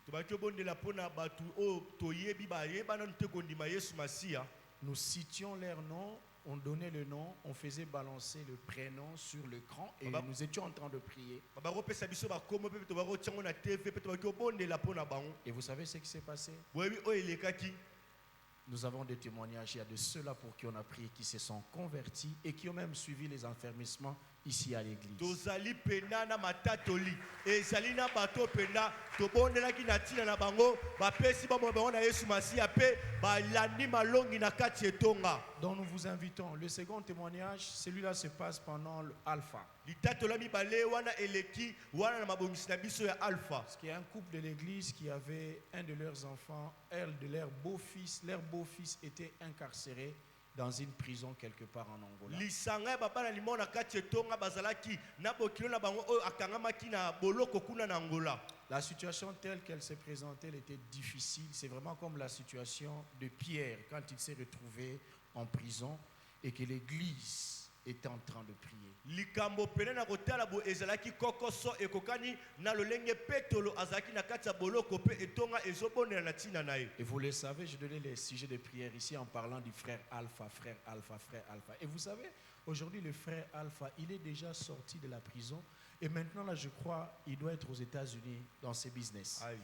Nous citions leur nom, on donnait le nom, on faisait balancer le prénom sur l'écran et nous étions en train de prier. Et vous savez ce qui s'est passé? Nous avons des témoignages, il y a de ceux-là pour qui on a prié, qui se sont convertis et qui ont même suivi les enfermissements ici à l'église. Tozali pena na matatoli. Ezali na bato pena tobondela ki na tina na bango ba pesi ba mo na Yesu Masiya pe ba landi malongi na kati etonga. Donc nous vous invitons. Le second témoignage, celui-là se passe pendant l'Alpha. Litatola bale wana eleki wana na mabongisi na biso ya Alpha. Parce qu'il y a un couple de l'église qui avait un de leurs enfants, de leur beau-fils. Leur beau-fils était incarcéré dans une prison quelque part en Angola. Lisanga baba na limona kati etonga bazalaki na bokilo na bango o akangamaki na boloko kuna na Angola. La situation telle qu'elle s'est présentée, elle était difficile. C'est vraiment comme la situation de Pierre quand il s'est retrouvé en prison et que l'église était en train de prier. Likambo pene na kotala bo ezalaki kokoso ekokani na lolenge petolo azaki na kati ya boloko pe etonga ezobonela na tina na ye. Et vous le savez, je donnais les sujets de prière ici en parlant du frère Alpha, frère Alpha, frère Alpha. Et vous savez, aujourd'hui le frère Alpha, il est déjà sorti de la prison et maintenant là je crois il doit être aux États-Unis dans ses business. Aïe.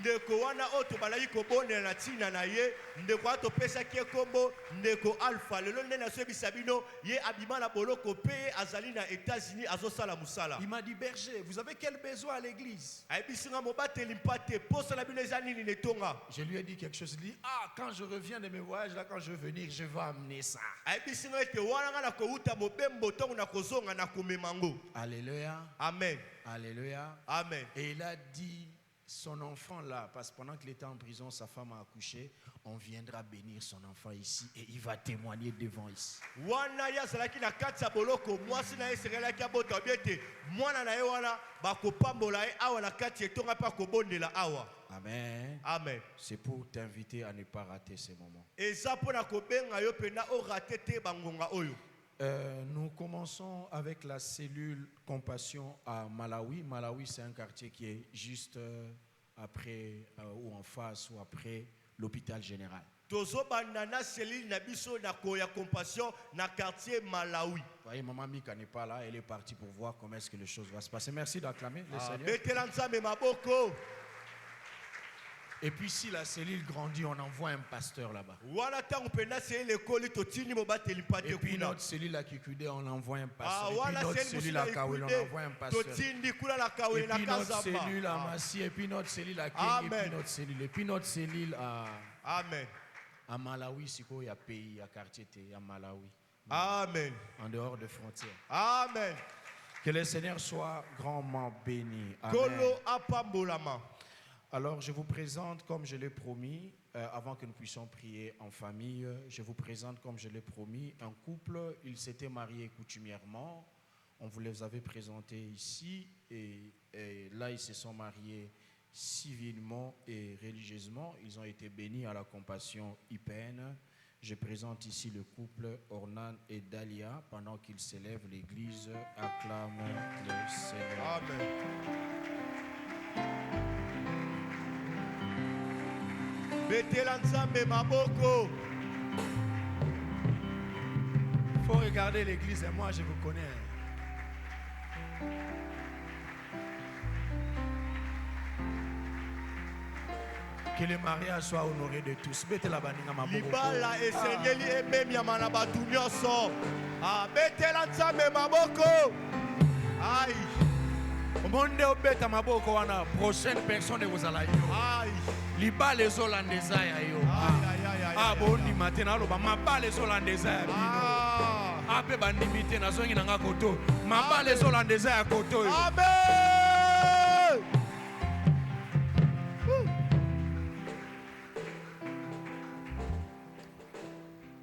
Ndeko wana oto balaki kobonela na tina na ye ndeko ato pesa ki kombo ndeko Alpha lelo nde na sebisa bino ye abima na boloko pe azali na États-Unis azosala musala. Il m'a dit berger, vous avez quel besoin à l'église? Ayibisinga mobateli mpate posa na bino eza nini netonga. Je lui ai dit quelque chose, il dit quand je reviens de mes voyages là, quand je vais venir, je vais amener ça. Ayibisinga ete wana nga na kouta mobembo tongo na kozonga na komemango. Alléluia. Amen. Alléluia. Amen. Et il a dit son enfant là, parce que pendant qu'il était en prison, sa femme a accouché, on viendra bénir son enfant ici et il va témoigner devant ici. Wana ya zalaki na kati ya boloko mwasi na esengela ki abota biete mwana na ye wana bakopambola ye awa na kati etonga pa kobondela awa. Amen. Amen. C'est pour t'inviter à ne pas rater ces moments. Eza pona kobenga yo pena o ratete bangonga oyo. Nous commençons avec la cellule Compassion à Malawi. Malawi, c'est un quartier qui est juste après ou en face ou après l'hôpital général. Tozo banana cellule na biso na koya Compassion na quartier Malawi. Vous voyez, maman Mika n'est pas là, elle est partie pour voir comment est-ce que les choses vont se passer. Merci d'acclamer le Seigneur. Betelanza me maboko. Et puis si la cellule grandit, on envoie un pasteur là-bas. Et puis notre cellule à Kikude, on envoie un pasteur. Et puis notre cellule à Kawel, on envoie un pasteur. Et puis notre cellule à Massi, et puis notre cellule à Kenya, et puis notre cellule à... Amen. À Malawi, c'est quoi, il y a pays, il y a quartier, il y a Malawi. Amen. En dehors des frontières. Amen. Que le Seigneur soit grandement béni. Amen. Alors, je vous présente, comme je l'ai promis, avant que nous puissions prier en famille, je vous présente, comme je l'ai promis, un couple. Ils s'étaient mariés coutumièrement. On vous les avait présentés ici. Et là, ils se sont mariés civilement et religieusement. Ils ont été bénis à la Compassion IPN. Je présente ici le couple Ornan et Dalia. Pendant qu'ils s'élèvent, l'Église acclame le Seigneur. Amen. Il faut regarder l'église et moi je vous connais. Que le mariage soit honoré de tous. Libala esengeli ememiama na batu nyonso. Betela nzambe maboko. Aïe. Monde obeta maboko wana prochaine personne kozala yo. Aïe. Libala ezolanda eza ya yo. Boni matena aloba mabala ezolanda eza ya bino. Ape bandimi te nazongi nanga koto. Mabala ezolanda eza ya koto yo. Amen.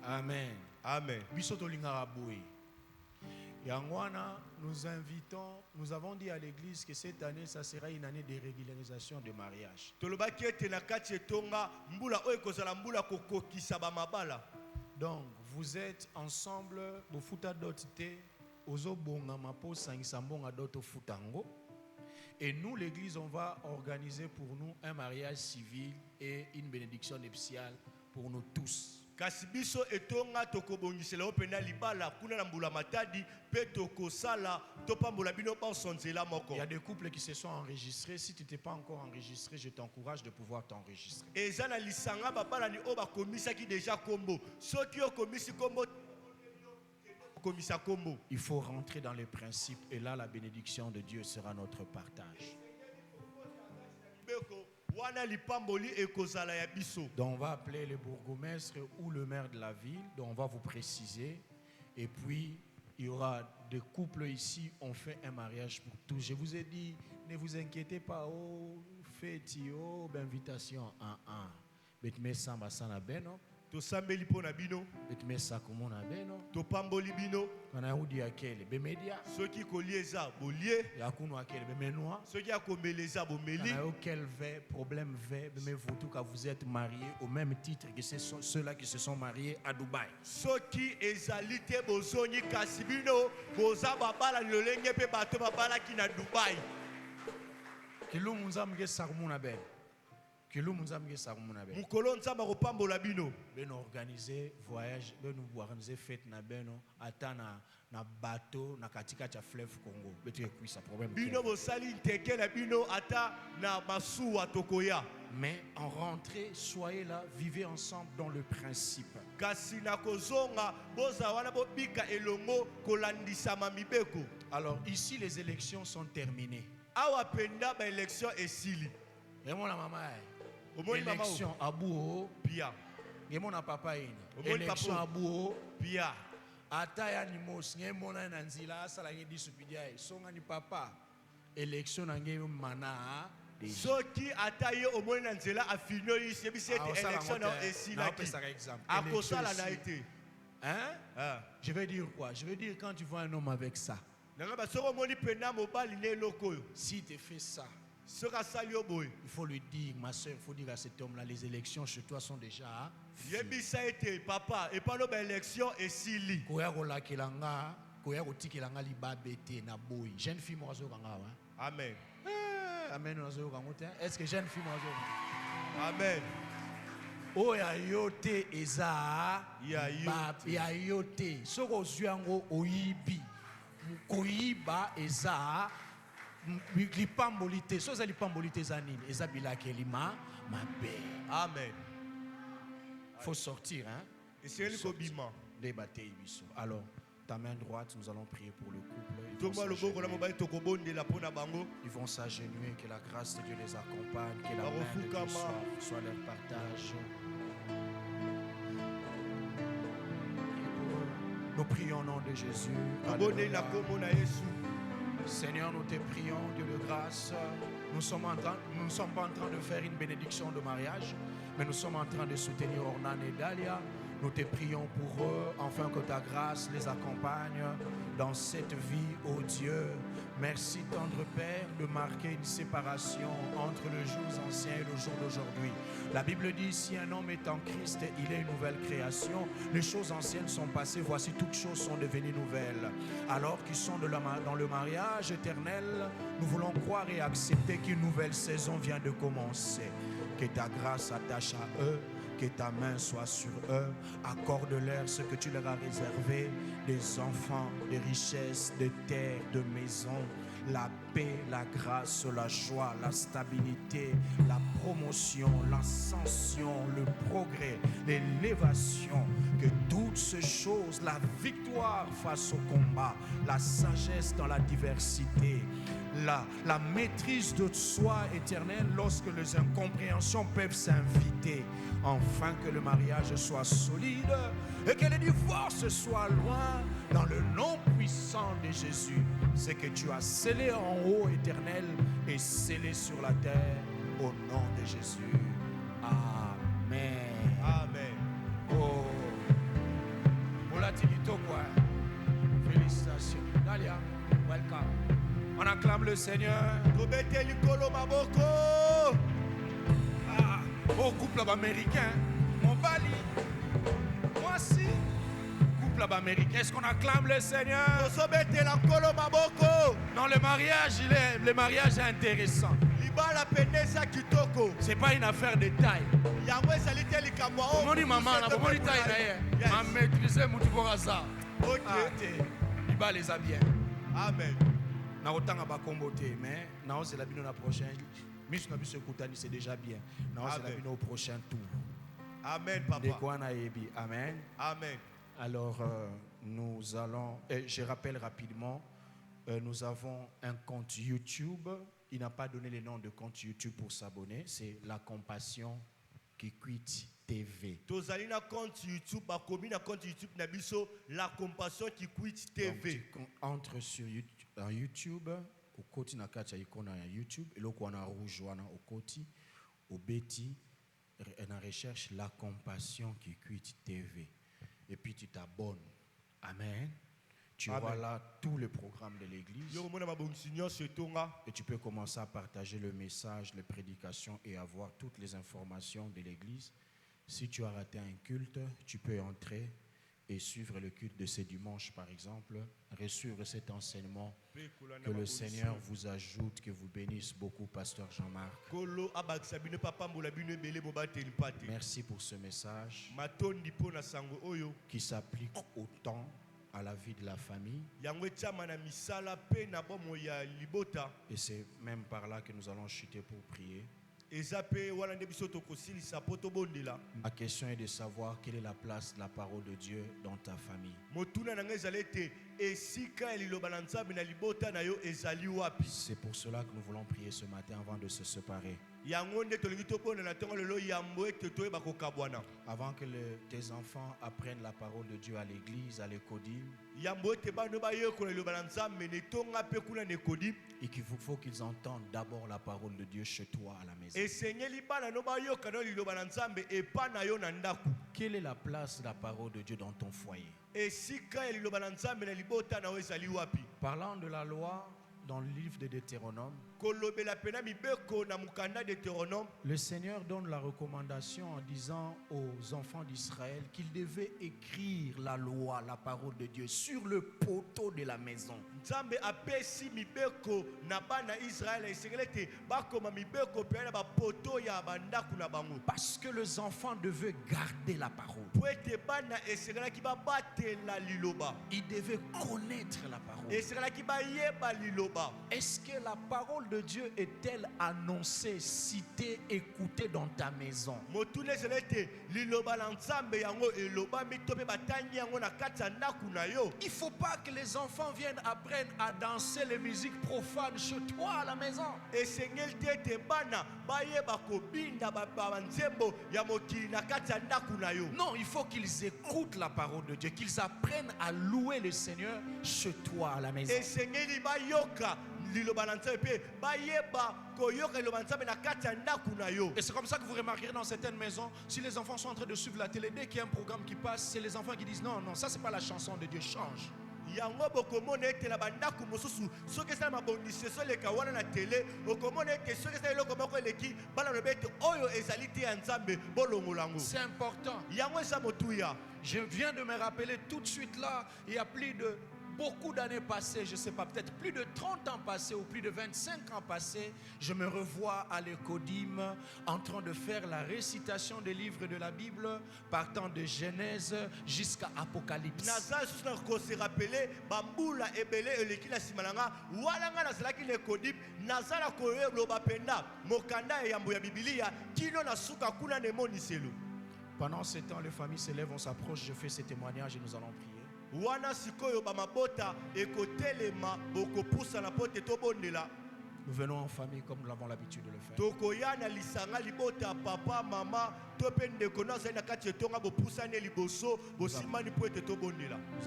Amen. Amen. Biso tolingaka boye. Yangwana, nous invitons, nous avons dit à l'église que cette année, ça sera une année de régularisation de mariage. Donc, vous êtes ensemble, vous foutez d'autres, et nous, l'église, on va organiser pour nous un mariage civil et une bénédiction nuptiale pour nous tous. Il y a des couples qui se sont enregistrés. Si tu n'es pas encore enregistré, je t'encourage de pouvoir t'enregistrer. Il faut rentrer dans les principes et là la bénédiction de Dieu sera notre partage. Donc on va appeler le bourgmestre ou le maire de la ville, donc on va vous préciser. Et puis il y aura des couples ici, on fait un mariage pour tous. Je vous ai dit, ne vous inquiétez pas, faites invitation en un. Mais ça va s'en abeno. To sambeli pona bino, betmesa komona beno, to pamboli bino, kana udi akele be media, ceux qui kolieza bolie, ya kuno akele be menwa, ceux qui a komeleza bomeli, kana auquel problème mais vous tout cas vous êtes mariés au même titre que ceux-là qui se sont mariés à Dubaï. Ceux qui ezalite bozoni kasibino, boza babala lolenge pe bato babala ki na Dubaï. Kilo munzamge sarmuna ben. Mukolo nzamba kopambola bino. Beno organiser voyage, beno organiser fête na beno atana na bateau na katika cha fleuve Congo. Betu ekuisa problème. Bino bosali nteke na bino ata na masuwa tokoya. Mais en rentrée, soyez là, vivez ensemble dans le principe. Kasi na kozonga boza wana bobika elongo kolandisa mamibeko. Alors ici les élections sont terminées. Awa penda ba élection esili. Et mon maman élection à Bouho, Pia. Et mon papa élection à Bouho, Pia. Ataya ni mos, ni mona nanzila, ça la dit supidia. Son ni papa élection n'angé mana. Ce qui ataye au moins nanzila a fini ici, c'est élection et si la qui. À cause ça la été. Hein? Je vais dire quoi? Je veux dire quand tu vois un homme avec ça. Si tu fais ça. Il faut lui dire, ma soeur, il faut dire à cet homme-là, les élections chez toi sont déjà finies. Papa, et pas l'élection et si li. Jeune fille, moi, amen. Amen. Est-ce que jeune fille, moi, amen. Oh, ya yote eza, ya yote. Soko zuango oibi, koiba eza. Lipambolite, soza lipambolite zanine, ezabila kelima, ma belle. Amen. Faut sortir, hein? Et c'est le cobiment. Débattre ibiso. Alors, ta main droite, nous allons prier pour le couple. Ils vont s'agenouiller, que la grâce de Dieu les accompagne, que la main de Dieu soit leur partage. Nous prions au nom de Jésus. Seigneur, nous te prions, Dieu de grâce. Nous ne sommes pas en train de faire une bénédiction de mariage, mais nous sommes en train de soutenir Ornan et Dalia. Nous te prions pour eux, afin que ta grâce les accompagne dans cette vie, ô Dieu. Merci, tendre Père, de marquer une séparation entre le jour ancien et le jour d'aujourd'hui. La Bible dit, si un homme est en Christ, il est une nouvelle création. Les choses anciennes sont passées, voici toutes choses sont devenues nouvelles. Alors qu'ils sont dans le mariage éternel, nous voulons croire et accepter qu'une nouvelle saison vient de commencer. Que ta grâce attache à eux, que ta main soit sur eux, accorde-leur ce que tu leur as réservé, des enfants, des richesses, des terres, de maisons, la paix, la grâce, la joie, la stabilité, la promotion, l'ascension, le progrès, l'élévation, que toutes ces choses, la victoire face au combat, la sagesse dans la diversité, la maîtrise de soi éternelle lorsque les incompréhensions peuvent s'inviter, afin que le mariage soit solide et que le divorce soit loin, dans le nom puissant de Jésus. C'est que tu as scellé en haut éternel et scellé sur la terre au nom de Jésus. Amen. Amen. Oh, félicitations. Dalia, welcome. On acclame le Seigneur. Au couple américain, mon Bali, moi aussi, couple américain, est-ce qu'on acclame le Seigneur? Non, le mariage est intéressant. C'est pas une affaire de taille. Mon maman, la taille, m'a maîtrisé mon tuboraza. Ok. Il les a bien. Amen. Na otanga ba kombote, mais na c'est la bino la prochaine. Miss na biso kutani c'est déjà bien. Na c'est la bino au prochain tour. Amen papa. De quoi na yebi. Amen. Amen. Alors, nous allons, je rappelle rapidement, nous avons un compte YouTube. Il n'a pas donné le nom de compte YouTube pour s'abonner. C'est La Compassion qui quitte TV. Tozalina compte YouTube, bakomi na compte YouTube na biso La Compassion qui quitte TV. Donc, entre sur YouTube, au côté na kacha icône na YouTube, et là on a rouge au côté, au Betty, on recherche La Compassion qui quitte TV. Et puis tu t'abonnes. Amen. Tu vois là tous les programmes de l'église. Et tu peux commencer à partager le message, les prédications et avoir toutes les informations de l'église. Si tu as raté un culte, tu peux entrer et suivre le culte de ce dimanche par exemple. Reçuivre cet enseignement. Que le Seigneur vous ajoute, que vous bénisse beaucoup, Pasteur Jean-Marc. Merci pour ce message qui s'applique autant à la vie de la famille. Et c'est même par là que nous allons chuter pour prier. Ma question est de savoir quelle est la place de la parole de Dieu dans ta famille. C'est pour cela que nous voulons prier ce matin avant de se séparer. Avant que tes enfants apprennent la parole de Dieu à l'église, à l'écodim, et qu'il faut qu'ils entendent d'abord la parole de Dieu chez toi à la maison. Quelle est la place de la parole de Dieu dans ton foyer? Parlant de la loi, dans le livre de Deutéronome, le Seigneur donne la recommandation en disant aux enfants d'Israël qu'ils devaient écrire la loi, la parole de Dieu sur le poteau de la maison. Parce que les enfants devaient garder la parole. Ils devaient connaître la parole. Est-ce que la parole de Dieu est-elle annoncée, citée, écoutée dans ta maison? Il ne faut pas que les enfants viennent apprendre à danser les musiques profanes chez toi à la maison. Non, il faut qu'ils écoutent la parole de Dieu, qu'ils apprennent à louer le Seigneur chez toi à la maison. Et c'est comme ça que vous remarquerez dans certaines maisons, si les enfants sont en train de suivre la télé, dès qu'il y a un programme qui passe, c'est les enfants qui disent non, non, ça c'est pas la chanson de Dieu, change. C'est important. Je viens de me rappeler tout de suite là, il y a plus de beaucoup d'années passées, je ne sais pas, peut-être plus de 30 ans passés ou plus de 25 ans passés, je me revois à l'Écodim en train de faire la récitation des livres de la Bible, partant de Genèse jusqu'à Apocalypse. Pendant ce temps, les familles s'élèvent, on s'approche, je fais ce témoignage et nous allons prier. Nous venons en famille comme nous avons l'habitude de le faire. Nous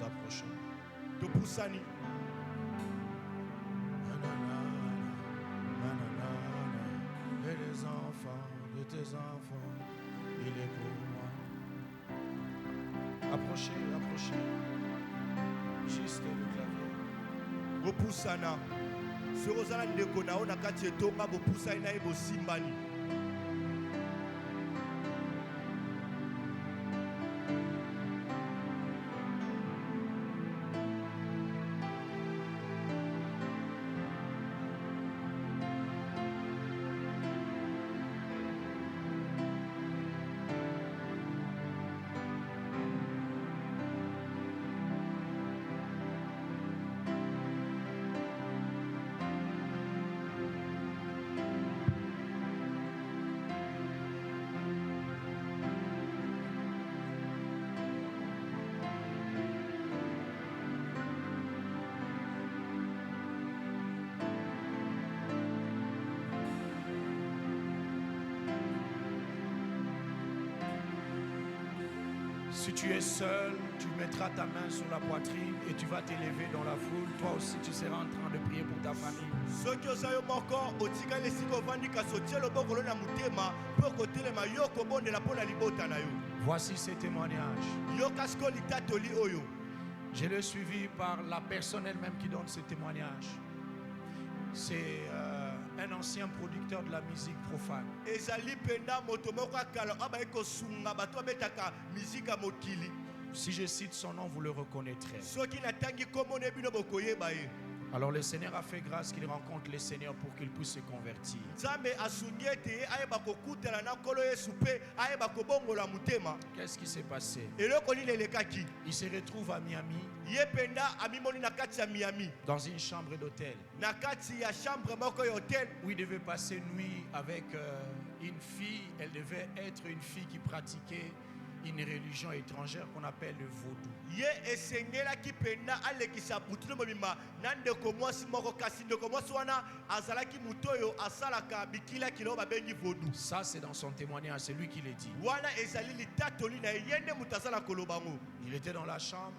approchons. Et les enfants de tes enfants, il est pour moi. Approchez, approchez. Juste le clavier. Bopusana. Sorozala ndeko na ona kati etonga bopusani na ebo simbani. Si tu es seul, tu mettras ta main sur la poitrine et tu vas t'élever dans la foule. Toi aussi, tu seras en train de prier pour ta famille. Voici ces témoignages. Je l'ai suivi par la personne elle-même qui donne ces témoignages. C'est un ancien producteur de la musique profane. Si je cite son nom, vous le reconnaîtrez. Alors le Seigneur a fait grâce qu'il rencontre les seigneurs pour qu'il puisse se convertir. Qu'est-ce qui s'est passé? Il se retrouve à Miami, dans une chambre d'hôtel, où il devait passer une nuit avec une fille. Elle devait être une fille qui pratiquait une religion étrangère qu'on appelle le vaudou. Ça c'est dans son témoignage, c'est lui qui l'a dit. Il était dans la chambre.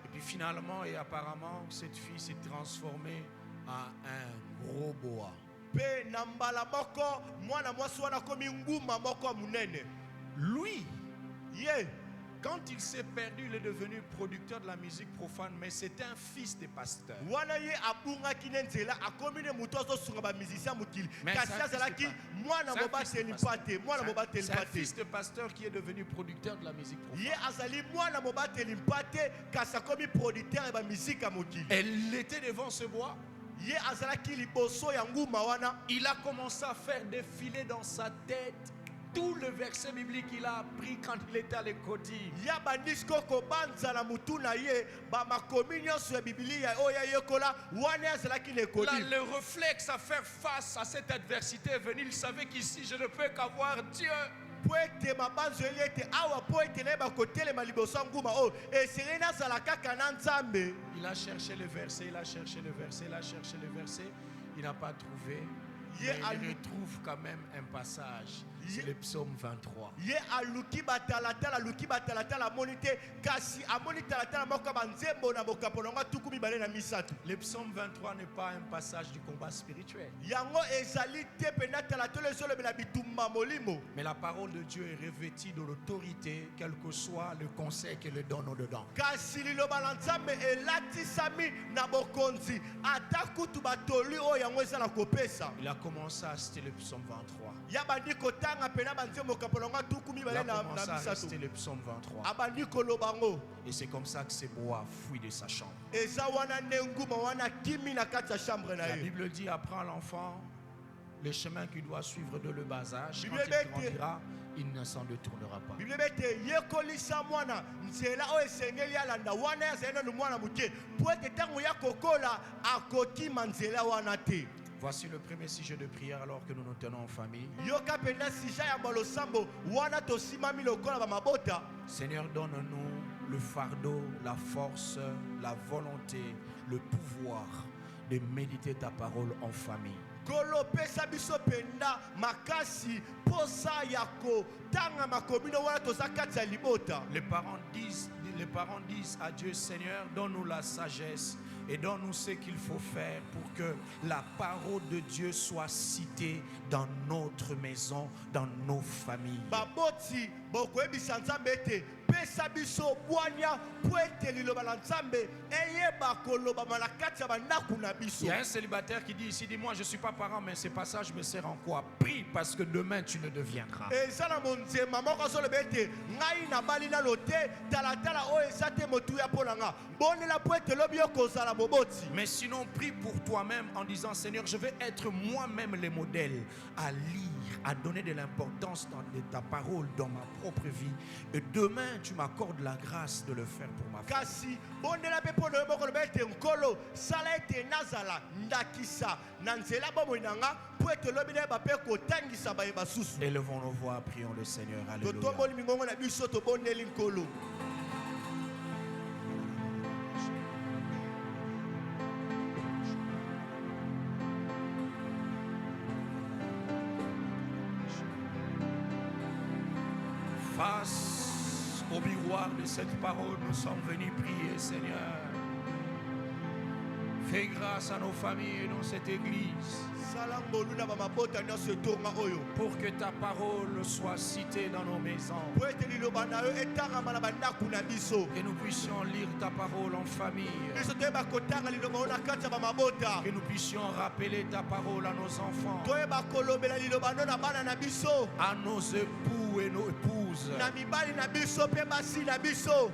Et puis finalement et apparemment cette fille s'est transformée en un gros boa. Lui, quand il s'est perdu, il est devenu producteur de la musique profane, mais c'est un fils de pasteur. Mais c'est un fils de pasteur qui est devenu producteur de la musique profane. Elle était devant ce bois. Il a commencé à faire défiler dans sa tête tout le verset biblique qu'il a appris quand il était à l'école. Le réflexe à faire face à cette adversité est venu. Il savait qu'ici je ne peux qu'avoir Dieu. Il a cherché le verset, il a cherché le verset, il a cherché le verset. Il n'a pas trouvé. Mais il retrouve quand même un passage. C'est le psaume 23. Le psaume 23 n'est pas un passage du combat spirituel. Mais la parole de Dieu est revêtue de l'autorité, quel que soit le conseil qu'elle donne au-dedans. Il a commencé à citer le psaume 23. Il a commencé à citer le psaume 23. Et c'est comme ça que ce bois fuit de sa chambre. La Bible dit, apprends l'enfant le chemin qu'il doit suivre de le bas âge. Quand il grandira, il ne s'en détournera pas. Voici le premier sujet de prière alors que nous nous tenons en famille. Seigneur, donne-nous le fardeau, la force, la volonté, le pouvoir de méditer ta parole en famille. Les parents disent à Dieu, Seigneur, donne-nous la sagesse et donne-nous ce qu'il faut faire pour que la parole de Dieu soit citée dans notre maison, dans nos familles. Il y a un célibataire qui dit ici, dis-moi, je ne suis pas parent, mais ce passage me sert en quoi? Prie parce que demain tu ne deviendras. Mais sinon, prie pour toi-même en disant, Seigneur, je vais être moi-même le modèle à lire, à donner de l'importance dans ta parole dans ma propre vie. Et demain, tu m'accordes la grâce de le faire pour ma famille. Élevons nos voix, prions le Seigneur. Alléluia. Face Au miroir de cette parole, nous sommes venus prier, Seigneur. Fais grâce à nos familles et dans cette église. Pour que ta parole soit citée dans nos maisons. Que nous puissions lire ta parole en famille. Que nous puissions rappeler ta parole à nos enfants. À nos époux et nos épouses.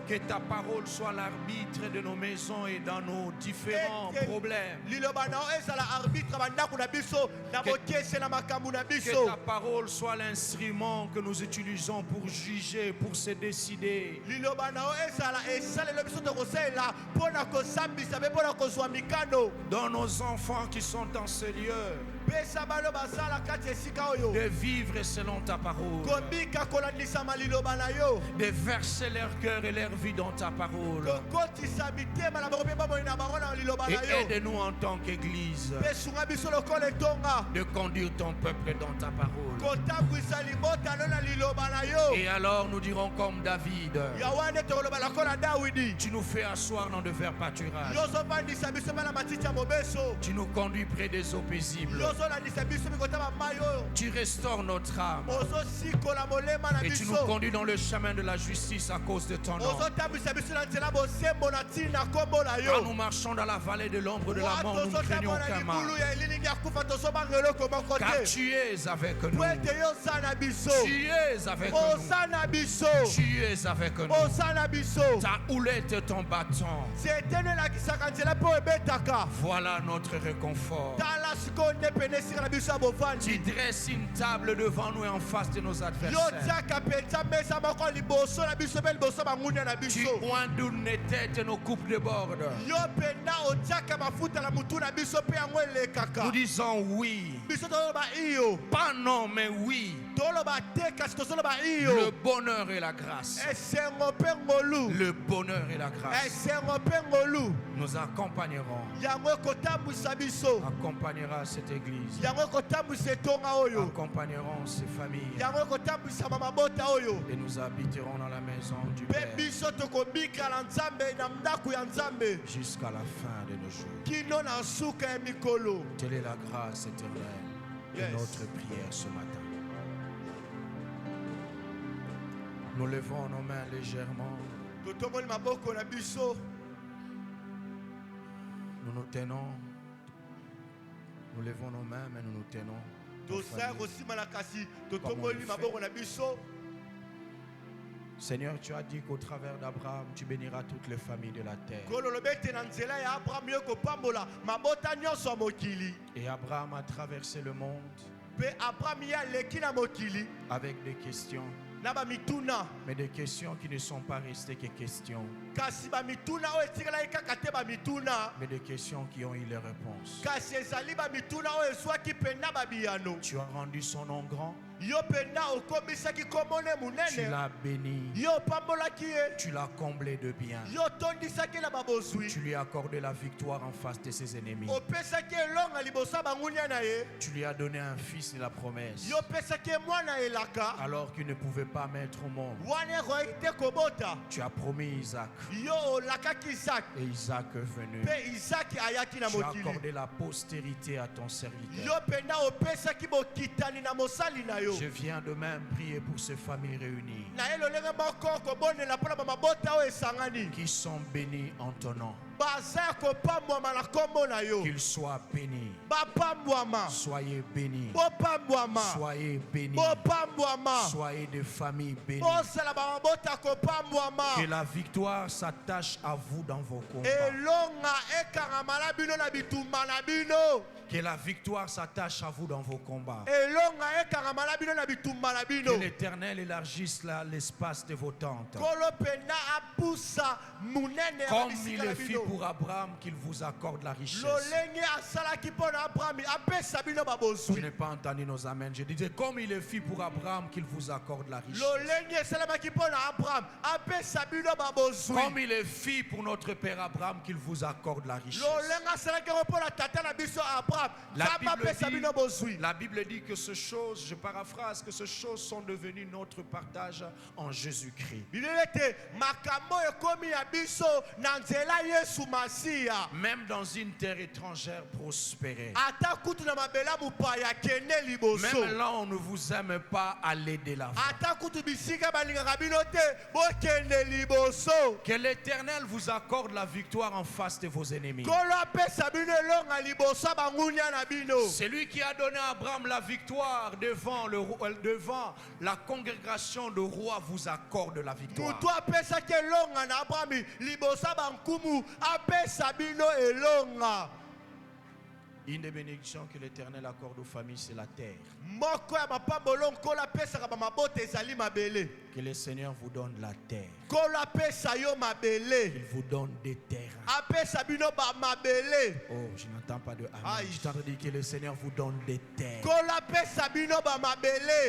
Que ta parole soit l'arbitre de nos maisons et dans nos différents problèmes. Que ta parole soit l'instrument que nous utilisons pour juger, pour se décider. Dans nos enfants qui sont dans ce lieu, de vivre selon ta parole, de verser leur cœur et leur vie dans ta parole. Et aide-nous en tant qu'Église de conduire ton peuple dans ta parole. Et alors nous dirons comme David, tu nous fais asseoir dans de verts pâturages. Tu nous conduis près des eaux paisibles. Tu restaures notre âme. Et tu nous conduis dans le chemin de la justice à cause de ton nom. Quand nous marchons dans la vallée de l'ombre de la mort, nous ne craignons aucun mal. Car tu es avec nous. Tu es avec nous. Tu es avec nous. Ta houlette et ton bâton. Voilà notre réconfort. Tu dresses une table devant nous et en face de nos adversaires. Tu oindoules nos têtes et nos coupes de bord. Nous disons oui. Pas non, mais oui. Le bonheur et la grâce. Le bonheur et la grâce nous accompagneront. Accompagnera cette église. Accompagnerons ces familles. Et nous habiterons dans la maison du Père jusqu'à la fin de nos jours. Telle est la grâce éternelle de notre prière ce matin. Nous levons nos mains légèrement. Nous nous tenons. Nous levons nos mains, mais nous nous tenons. Seigneur, tu as dit qu'au travers d'Abraham, tu béniras toutes les familles de la terre. Et Abraham a traversé le monde avec des questions. Mais des questions qui ne sont pas restées que questions. Mais des questions qui ont eu les réponses. Tu as rendu son nom grand. Tu l'as béni. Tu l'as comblé de bien. Tu lui as accordé la victoire en face de ses ennemis. Tu lui as donné un fils et la promesse. Alors qu'il ne pouvait pas mettre au monde. Tu as promis Isaac. Et Isaac est venu. Tu as accordé la postérité à ton serviteur. Je viens de même prier pour ces familles réunies qui sont bénies en ton nom. Qu'ils soient bénis. Soyez bénis. Soyez bénis. Soyez des familles bénies. Que la victoire s'attache à vous dans vos combats. Que la victoire s'attache à vous dans vos combats. Que l'Éternel élargisse l'espace de vos tentes. Comme il le fit pour Abraham, qu'il vous accorde la richesse. Je n'ai pas entendu nos amens. Je disais comme il le fit pour Abraham, qu'il vous accorde la richesse. Comme il le fit pour notre père Abraham, qu'il vous accorde la richesse. La Bible dit que ces choses, je paraphrase, que ces choses sont devenues notre partage en Jésus-Christ. Même dans une terre étrangère prospérée. Même là on ne vous aime pas, allez de l'avant. Que l'Éternel vous accorde la victoire en face de vos ennemis. C'est lui qui a donné à Abraham la victoire devant la congrégation de rois, vous accorde la victoire. Une des bénédictions que l'Éternel accorde aux familles, c'est la terre. Que le Seigneur vous donne la terre. Il vous donne des terrains. Oh, je n'entends pas de amen. Je t'entends dire que le Seigneur vous donne des terres.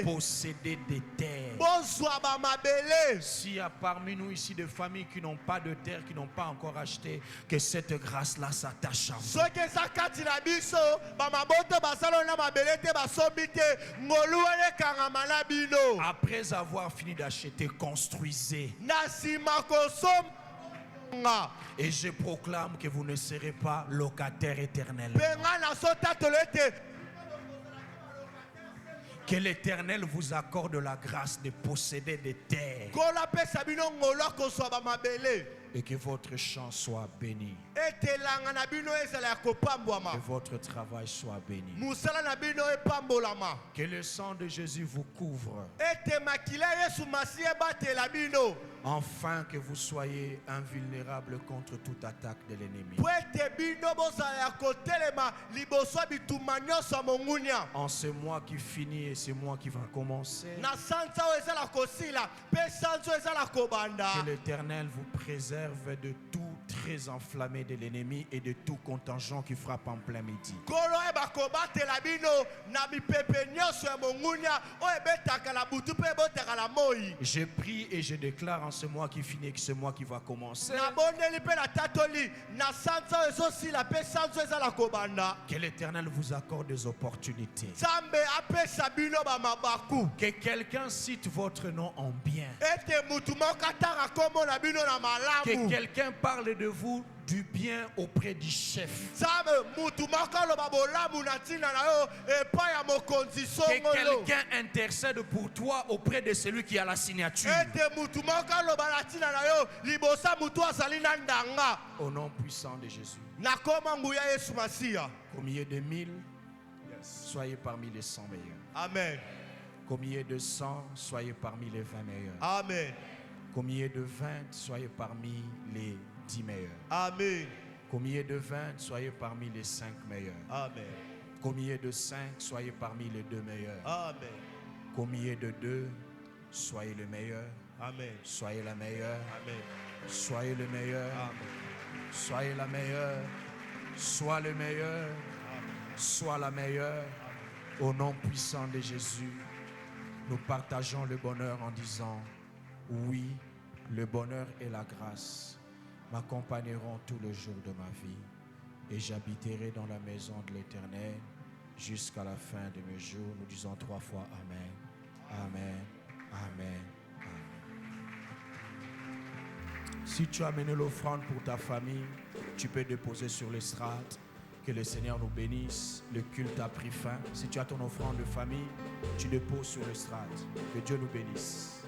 Posséder des terres. S'il y a parmi nous ici des familles qui n'ont pas de terre, qui n'ont pas encore acheté, que cette grâce-là s'attache à vous. Après avoir fini d'acheter, construisez. Et je proclame que vous ne serez pas locataire éternel. Que l'Éternel vous accorde la grâce de posséder des terres. Et que votre champ soit béni. Que votre travail soit béni. Que le sang de Jésus vous couvre. Enfin que vous soyez invulnérables contre toute attaque de l'ennemi. En ce mois qui finit et ce mois qui va commencer, que l'Éternel vous préserve de tout très enflammé de l'ennemi et de tout contingent qui frappe en plein midi. Je prie et je déclare en ce mois qui finit et ce mois qui va commencer, que l'Éternel vous accorde des opportunités. Que quelqu'un cite votre nom en bien. Que quelqu'un parle de vous du bien auprès du chef. Que quelqu'un intercède pour toi auprès de celui qui a la signature. Au nom puissant de Jésus. Combien de 1000, soyez parmi les 100 meilleurs. Amen. Combien de 100, soyez parmi les 20 meilleurs. Amen. Combien de 20, soyez parmi les 10 meilleurs. Amen. Combien de 20, soyez parmi les 5 meilleurs. Amen. Combien de 5, soyez parmi les 2 meilleurs. Amen. Combien de 2, soyez le meilleur. Amen. Soyez la meilleure. Amen. Soyez le meilleur. Amen. Soyez la meilleure. Sois le meilleur. Amen. Sois la meilleure. Au nom puissant de Jésus, nous partageons le bonheur en disant: oui, le bonheur et la grâce m'accompagneront tout le jour de ma vie, et j'habiterai dans la maison de l'Éternel jusqu'à la fin de mes jours. Nous disons 3 fois Amen. Amen. Amen. Si tu as amené l'offrande pour ta famille, tu peux déposer sur l'estrade. Que le Seigneur nous bénisse. Le culte a pris fin. Si tu as ton offrande de famille, tu déposes sur l'estrade. Que Dieu nous bénisse.